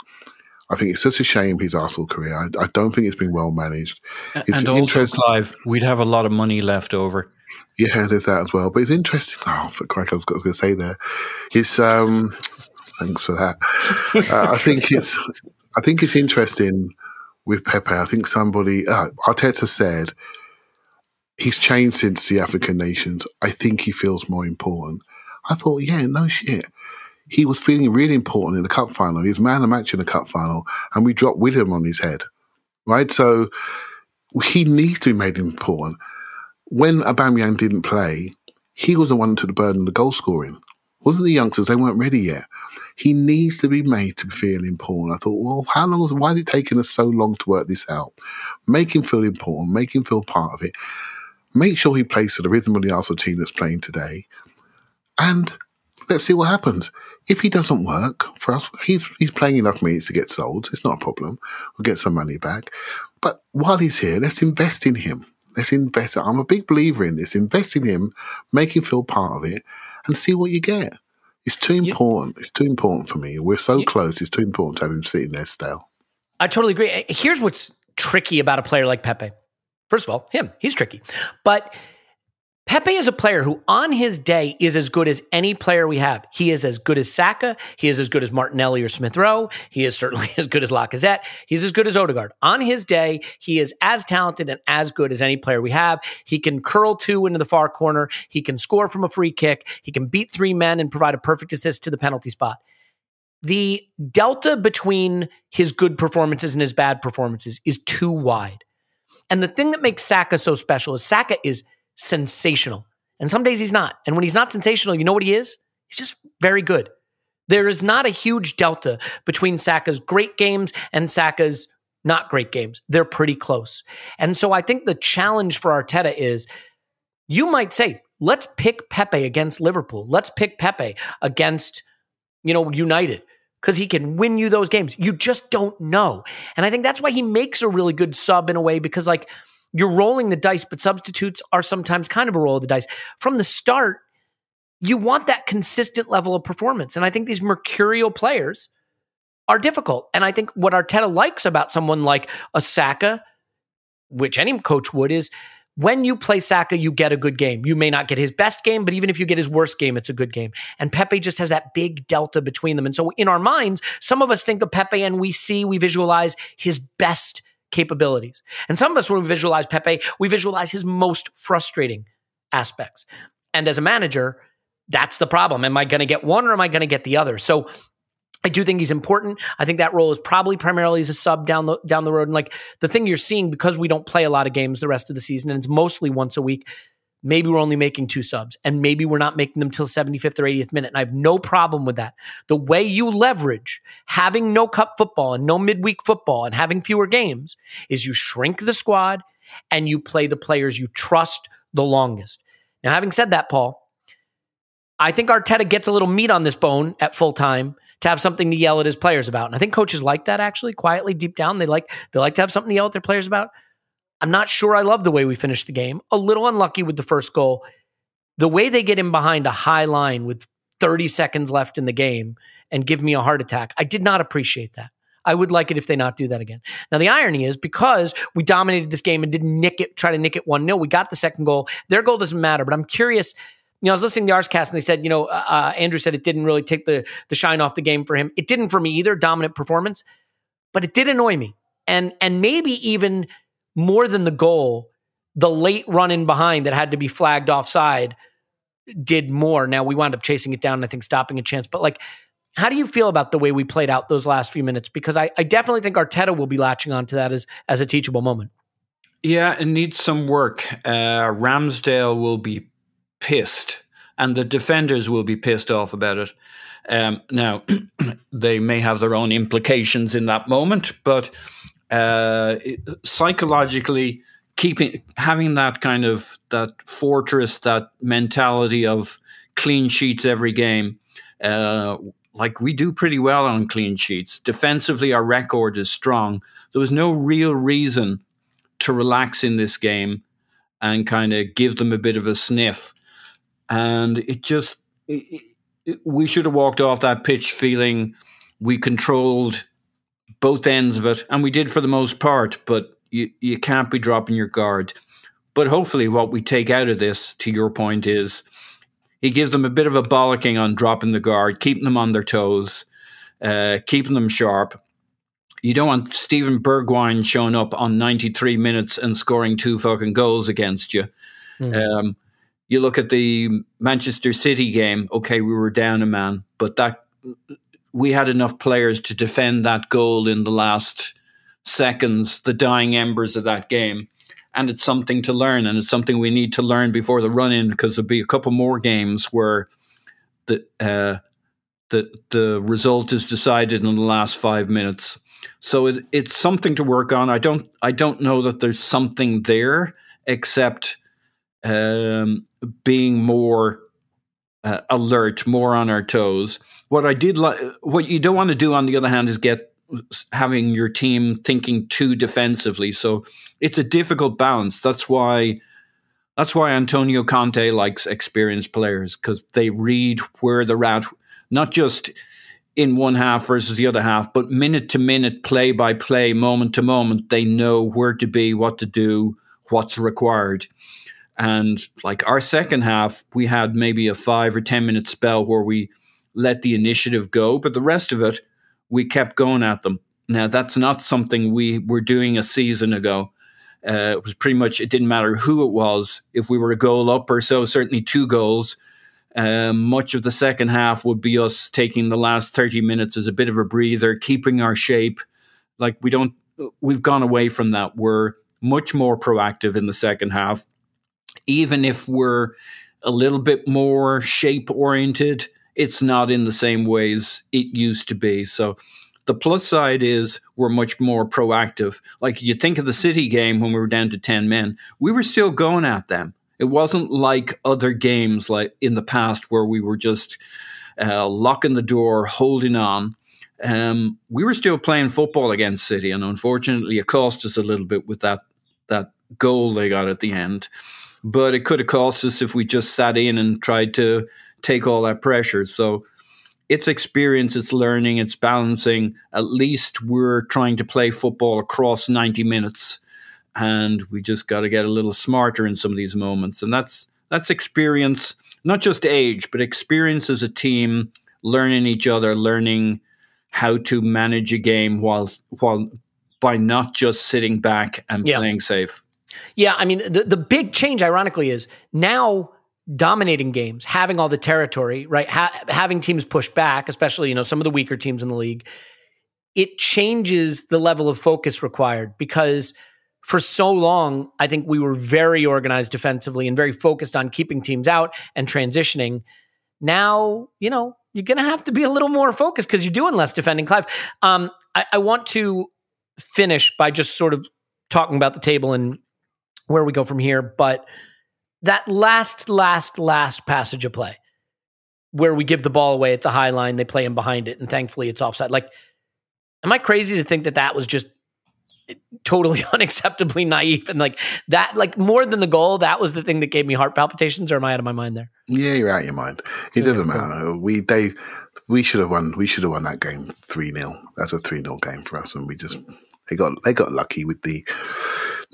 I think it's such a shame his Arsenal career. I don't think it's been well managed. And also, Clive, we'd have a lot of money left over. Yeah, there's that as well. But it's interesting. Oh, for crack, I was going to say there. It's thanks for that. I think it's interesting with Pepe. I think somebody Arteta said he's changed since the African nations. I think he feels more important. I thought, yeah, no shit. He was feeling really important in the cup final. He was man of the match in the cup final, and we dropped William on his head, right? So he needs to be made important. When Aubameyang didn't play, he was the one to the burden of the goal scoring, Wasn't the youngsters, they weren't ready yet. He needs to be made to feel important. I thought, well, why is it taking us so long to work this out? Make him feel important, make him feel part of it. Make sure he plays to the rhythm of the Arsenal team that's playing today. And let's see what happens. If he doesn't work for us, he's playing enough minutes to get sold. It's not a problem. We'll get some money back. But while he's here, let's invest in him. Let's invest. I'm a big believer in this. Invest in him, make him feel part of it, and see what you get. It's too important. It's too important for me. We're so close. It's too important to have him sitting there stale. I totally agree. Here's what's tricky about a player like Pepe. First of all, he's tricky. But Pepe is a player who on his day is as good as any player we have. He is as good as Saka. He is as good as Martinelli or Smith Rowe. He is certainly as good as Lacazette. He's as good as Odegaard. On his day, he is as talented and as good as any player we have. He can curl two into the far corner. He can score from a free kick. He can beat three men and provide a perfect assist to the penalty spot. The delta between his good performances and his bad performances is too wide. And the thing that makes Saka so special is Saka is sensational. And some days he's not. And when he's not sensational, you know what he is? He's just very good. There is not a huge delta between Saka's great games and Saka's not great games. They're pretty close. And so I think the challenge for Arteta is, you might say, let's pick Pepe against Liverpool. Let's pick Pepe against, United, because he can win you those games. You just don't know. And I think that's why he makes a really good sub in a way, because you're rolling the dice, but substitutes are sometimes kind of a roll of the dice. From the start, you want that consistent level of performance. And I think these mercurial players are difficult. And I think what Arteta likes about someone like a Saka, which any coach would, is when you play Saka, you get a good game. You may not get his best game, but even if you get his worst game, it's a good game. And Pepe just has that big delta between them. And so in our minds, some of us think of Pepe and we visualize his best capabilities. And some of us, when we visualize Pepe, we visualize his most frustrating aspects. And as a manager, that's the problem. Am I going to get one or am I going to get the other? So I do think he's important. I think that role is probably primarily as a sub down the road. And the thing you're seeing, because we don't play a lot of games the rest of the season, and it's mostly once a week, maybe we're only making 2 subs, and maybe we're not making them till 75th or 80th minute. And I have no problem with that. The way you leverage having no cup football and no midweek football and having fewer games is you shrink the squad and you play the players you trust the longest. Now, having said that, Paul, I think Arteta gets a little meat on this bone at full time to have something to yell at his players about. And I think coaches like that, actually, quietly deep down. They like to have something to yell at their players about. I'm not sure I love the way we finished the game. A little unlucky with the first goal. The way they get in behind a high line with 30 seconds left in the game and give me a heart attack, I did not appreciate that. I would like it if they not do that again. Now, the irony is, because we dominated this game and didn't try to nick it 1-0, we got the second goal. Their goal doesn't matter, but I'm curious. I was listening to the Arscast and they said, Andrew said it didn't really take the shine off the game for him. It didn't for me either, dominant performance, but it did annoy me. And maybe even more than the goal, the late run in behind that had to be flagged offside did more. Now, we wound up chasing it down and I think stopping a chance. But how do you feel about the way we played out those last few minutes? Because I definitely think Arteta will be latching on to that as a teachable moment. Yeah, it needs some work. Ramsdale will be pissed and the defenders will be pissed off about it. Now, they may have their own implications in that moment, but psychologically, having that kind of that fortress, that mentality of clean sheets every game, we do pretty well on clean sheets. Defensively, our record is strong. There was no real reason to relax in this game and kind of give them a bit of a sniff. And we should have walked off that pitch feeling we controlled both ends of it, and we did for the most part, but you can't be dropping your guard. But hopefully what we take out of this, to your point, is he gives them a bit of a bollocking on dropping the guard, keeping them on their toes, keeping them sharp. You don't want Steven Bergwijn showing up on 93 minutes and scoring 2 fucking goals against you. Mm. You look at the Manchester City game, okay, we were down a man, but we had enough players to defend that goal in the last seconds, the dying embers of that game. And it's something to learn, and it's something we need to learn before the run-in, because there'll be a couple more games where the result is decided in the last 5 minutes. So it's something to work on. I don't know that there's something there except being more alert, more on our toes. What you don't want to do, on the other hand, is having your team thinking too defensively. So it's a difficult balance. That's why Antonio Conte likes experienced players, because they read where they're at, not just in one half versus the other half, but minute to minute, play by play, moment to moment. They know where to be, what to do, what's required. And like our second half, we had maybe a 5 or 10 minute spell where we let the initiative go, but the rest of it, we kept going at them. Now, that's not something we were doing a season ago. It was pretty much, it didn't matter who it was. If we were a goal up or so, certainly 2 goals, much of the second half would be us taking the last 30 minutes as a bit of a breather, keeping our shape. Like we've gone away from that. We're much more proactive in the second half. Even if we're a little bit more shape oriented, it's not in the same ways it used to be. So the plus side is we're much more proactive. Like you think of the City game when we were down to 10 men, we were still going at them. It wasn't like other games like in the past where we were just locking the door, holding on. We were still playing football against City, and unfortunately it cost us a little bit with that goal they got at the end. But it could have cost us if we just sat in and tried to take all that pressure. So it's experience, it's learning, it's balancing. At least we're trying to play football across 90 minutes. And we just got to get a little smarter in some of these moments. And that's experience, not just age, but experience as a team, learning each other, learning how to manage a game while by not just sitting back and playing safe. Yeah, I mean, the big change, ironically, is now dominating games, having all the territory, right? Having teams push back, especially, some of the weaker teams in the league, it changes the level of focus required, because for so long, I think we were very organized defensively and very focused on keeping teams out and transitioning. Now, you're going to have to be a little more focused because you're doing less defending. Clive, I want to finish by just sort of talking about the table and where we go from here. But that last passage of play where we give the ball away, it's a high line, they play in behind it, and thankfully it's offside. Like, am I crazy to think that was just totally unacceptably naive, and that more than the goal, that was the thing that gave me heart palpitations? Or am I out of my mind there? Yeah, you're out of your mind. It doesn't matter. We should have won. We should have won that game 3-0. That's a 3-0 game for us, and they got lucky with the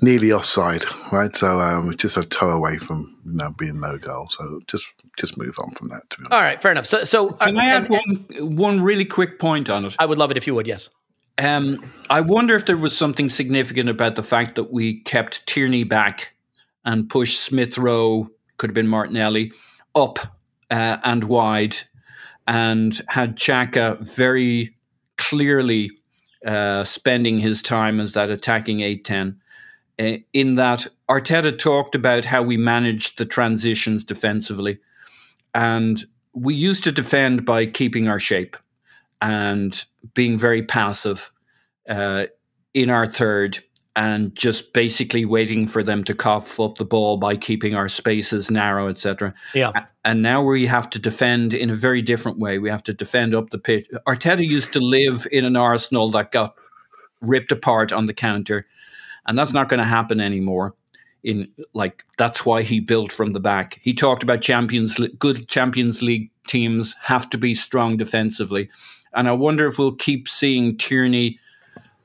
nearly offside, right? So just a toe away from being no goal. So just move on from that. To be honest. All right, fair enough. So can I add one really quick point on it? I would love it if you would. Yes. I wonder if there was something significant about the fact that we kept Tierney back and pushed Smith Rowe, could have been Martinelli, up and wide, and had Xhaka very clearly spending his time as that attacking 8-10. In that Arteta talked about how we managed the transitions defensively. And we used to defend by keeping our shape and being very passive in our third, and just basically waiting for them to cough up the ball by keeping our spaces narrow, etc. Yeah. And now we have to defend in a very different way. We have to defend up the pitch. Arteta used to live in an Arsenal that got ripped apart on the counter, and that's not going to happen anymore. That's why he built from the back. He talked about good Champions League teams have to be strong defensively. And I wonder if we'll keep seeing Tierney,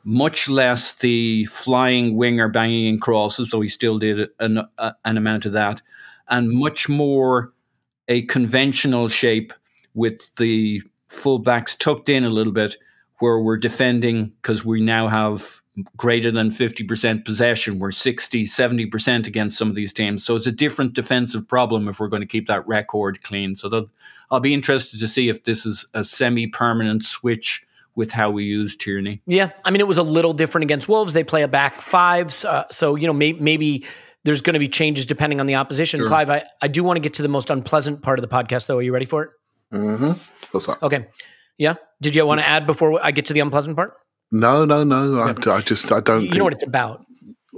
much less the flying winger banging in crosses, though he still did an amount of that, and much more a conventional shape with the fullbacks tucked in a little bit, where we're defending because we now have greater than 50% possession. We're 60, 70% against some of these teams. So it's a different defensive problem if we're going to keep that record clean. So I'll be interested to see if this is a semi-permanent switch with how we use Tierney. Yeah. I mean, it was a little different against Wolves. They play a back five. So maybe there's going to be changes depending on the opposition. Sure. Clive, I do want to get to the most unpleasant part of the podcast, though. Are you ready for it? Mm-hmm. What's up? Okay. Yeah. Did you want to add before I get to the unpleasant part? No. I don't. You know what it's about.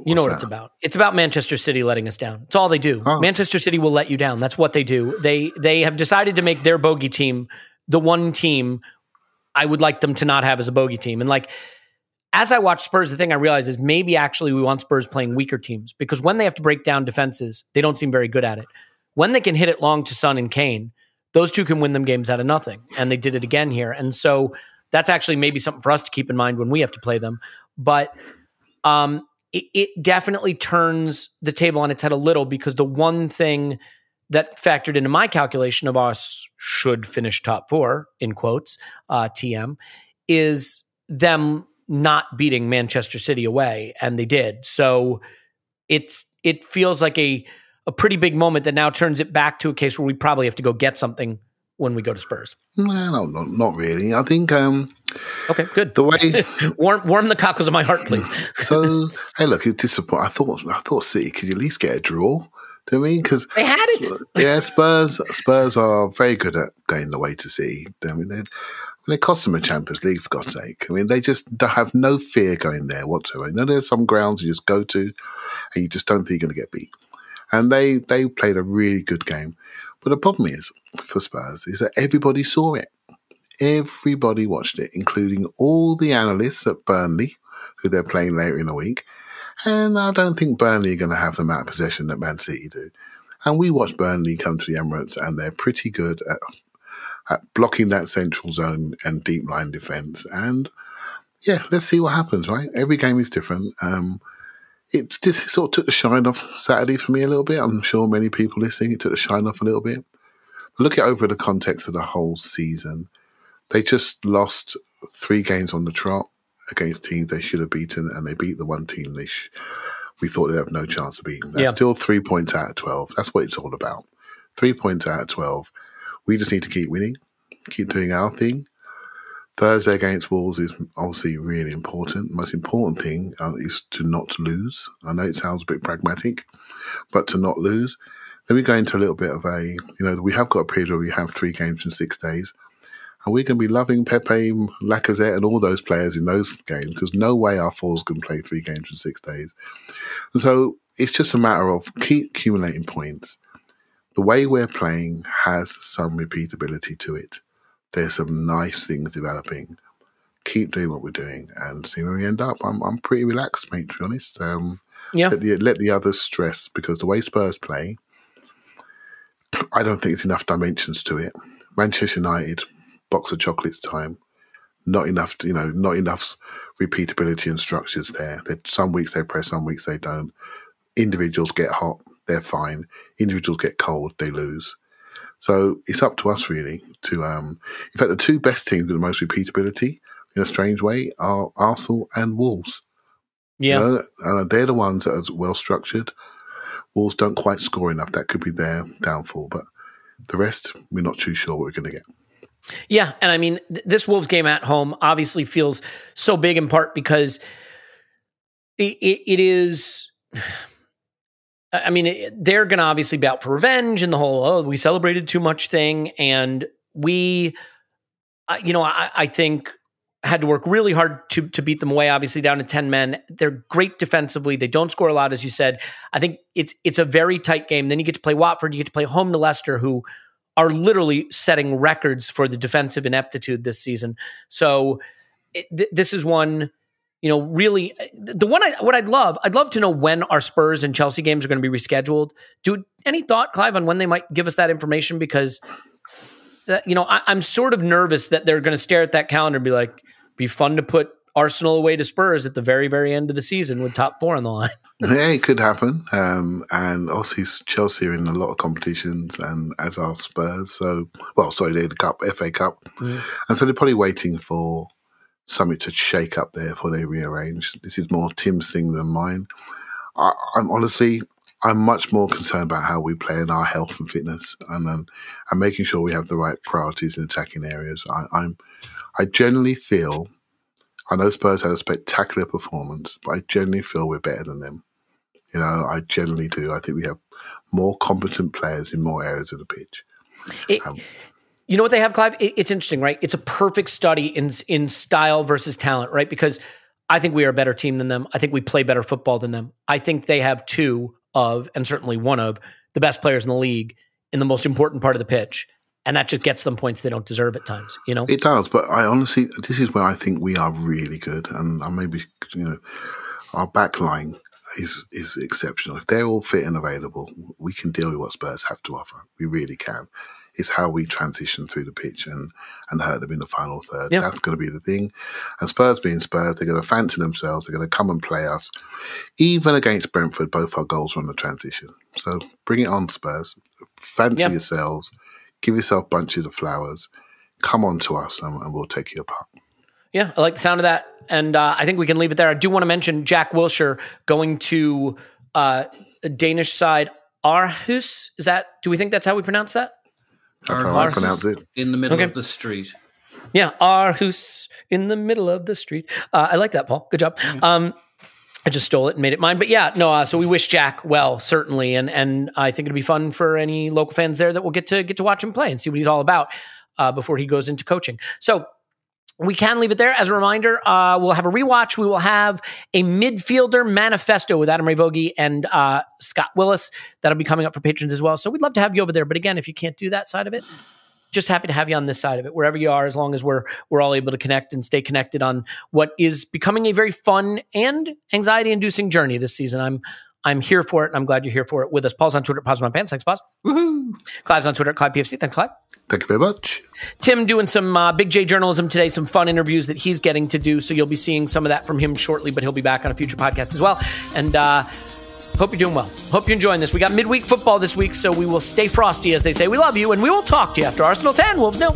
You know what it's about. It's about Manchester City letting us down. It's all they do. Oh. Manchester City will let you down. That's what they do. They have decided to make their bogey team the one team I would like them to not have as a bogey team. And like, as I watch Spurs, the thing I realize is maybe actually we want Spurs playing weaker teams, because when they have to break down defenses, they don't seem very good at it. When they can hit it long to Son and Kane, those two can win them games out of nothing. And they did it again here. And so that's actually maybe something for us to keep in mind when we have to play them. But it definitely turns the table on its head a little, because the one thing that factored into my calculation of us should finish top 4, in quotes, TM, is them not beating Manchester City away, and they did. So it feels like a pretty big moment that now turns it back to a case where we probably have to go get something when we go to Spurs. No, not really. I think okay, good. The way warm the cockles of my heart, please. So hey, look, it's disappointing. I thought City could at least get a draw. Do you know what I mean? Because they had it. Yeah, Spurs are very good at going away to City. I mean, they cost them a Champions League, for God's sake. I mean, they just have no fear going there whatsoever. You know, there's some grounds you just go to and you just don't think you're going to get beat. And they played a really good game. But the problem is, for Spurs, is that everybody saw it. Everybody watched it, including all the analysts at Burnley, who they're playing later in the week. And I don't think Burnley are going to have the amount of possession that Man City do. And we watched Burnley come to the Emirates, and they're pretty good at blocking that central zone and deep line defence. And yeah, let's see what happens, right? Every game is different. It sort of took the shine off Saturday for me a little bit. I'm sure many people listening, it took the shine off a little bit. But look at over the context of the whole season. They just lost 3 games on the trot against teams they should have beaten, and they beat the one team we thought they'd have no chance of beating. That's still 3 points out of 12. That's what it's all about. 3 points out of 12. We just need to keep winning, keep doing our thing. Thursday against Wolves is obviously really important. The most important thing is to not lose. I know it sounds a bit pragmatic, but to not lose. Then we go into a little bit of we have got a period where we have 3 games in 6 days. And we're going to be loving Pepe, Lacazette and all those players in those games, because no way our fours can play 3 games in 6 days. And so it's just a matter of keep accumulating points. The way we're playing has some repeatability to it. There's some nice things developing. Keep doing what we're doing and see where we end up. I'm pretty relaxed, mate, to be honest. Let the others stress, because the way Spurs play, I don't think it's enough dimensions to it. Manchester United, box of chocolates time. Not enough repeatability and structures there. Some weeks they press, some weeks they don't. Individuals get hot, they're fine. Individuals get cold, they lose. So it's up to us really to. In fact, the 2 best teams with the most repeatability, in a strange way, are Arsenal and Wolves. Yeah, they're the ones that are well structured. Wolves don't quite score enough. That could be their downfall, but the rest, we're not too sure what we're going to get. Yeah, and I mean, this Wolves game at home obviously feels so big in part because it is. I mean, they're going to obviously be out for revenge and the whole, we celebrated too much thing. And we, I think had to work really hard to beat them away, obviously down to 10 men. They're great defensively. They don't score a lot, as you said. I think it's a very tight game. Then you get to play Watford. You get to play home to Leicester, who are literally setting records for the defensive ineptitude this season. So this is one... really, I'd love to know when our Spurs and Chelsea games are going to be rescheduled. Any thought, Clive, on when they might give us that information? Because, I'm sort of nervous that they're going to stare at that calendar and be like, be fun to put Arsenal away to Spurs at the very, very end of the season with top 4 on the line. Yeah, it could happen. And obviously Chelsea are in a lot of competitions, and as are Spurs. They're the Cup, FA Cup. Mm. And so they're probably waiting for something to shake up there before they rearrange. This is more Tim's thing than mine. I'm much more concerned about how we play in our health and fitness, and making sure we have the right priorities in attacking areas. I generally feel, I know Spurs had a spectacular performance, but I generally feel we're better than them. I generally do. I think we have more competent players in more areas of the pitch. You know what they have, Clive? It's interesting, right? It's a perfect study in style versus talent, right? Because I think we are a better team than them. I think we play better football than them. I think they have two of, and certainly one of, the best players in the league in the most important part of the pitch. And that just gets them points they don't deserve at times, you know? It does, but I honestly, this is where I think we are really good. And maybe, our back line is exceptional. If they're all fit and available, we can deal with what Spurs have to offer. We really can. It's how we transition through the pitch and hurt them in the final third. Yeah. That's going to be the thing. And Spurs being Spurs, they're going to fancy themselves. They're going to come and play us. Even against Brentford, both our goals were on the transition. So bring it on, Spurs. Fancy yourselves. Give yourself bunches of flowers. Come on to us and we'll take you apart. Yeah, I like the sound of that. And I think we can leave it there. I do want to mention Jack Wilshere going to a Danish side, Aarhus. Do we think that's how we pronounce that? That's how I pronounce it. In the middle of the street. Yeah, Aarhus in the middle of the street. I like that, Paul. Good job. I just stole it and made it mine. But yeah, no, so we wish Jack well, certainly. And I think it'd be fun for any local fans there that will get to watch him play and see what he's all about before he goes into coaching. So we can leave it there. As a reminder, we'll have a rewatch. We will have a midfielder manifesto with Adam Ravogi and Scott Willis. That'll be coming up for patrons as well. So we'd love to have you over there. But again, if you can't do that side of it, just happy to have you on this side of it, wherever you are, as long as we're all able to connect and stay connected on what is becoming a very fun and anxiety-inducing journey this season. I'm here for it, and I'm glad you're here for it with us. Paul's on Twitter, Pause My Pants. Thanks, Pause. Woohoo! Clive's on Twitter, Clive PFC. Thanks, Clive. Thank you very much. Tim doing some Big J journalism today, some fun interviews that he's getting to do, so you'll be seeing some of that from him shortly, but he'll be back on a future podcast as well. And hope you're doing well. Hope you're enjoying this. We got midweek football this week, so we will stay frosty, as they say. We love you, and we will talk to you after Arsenal 10, Wolves 0.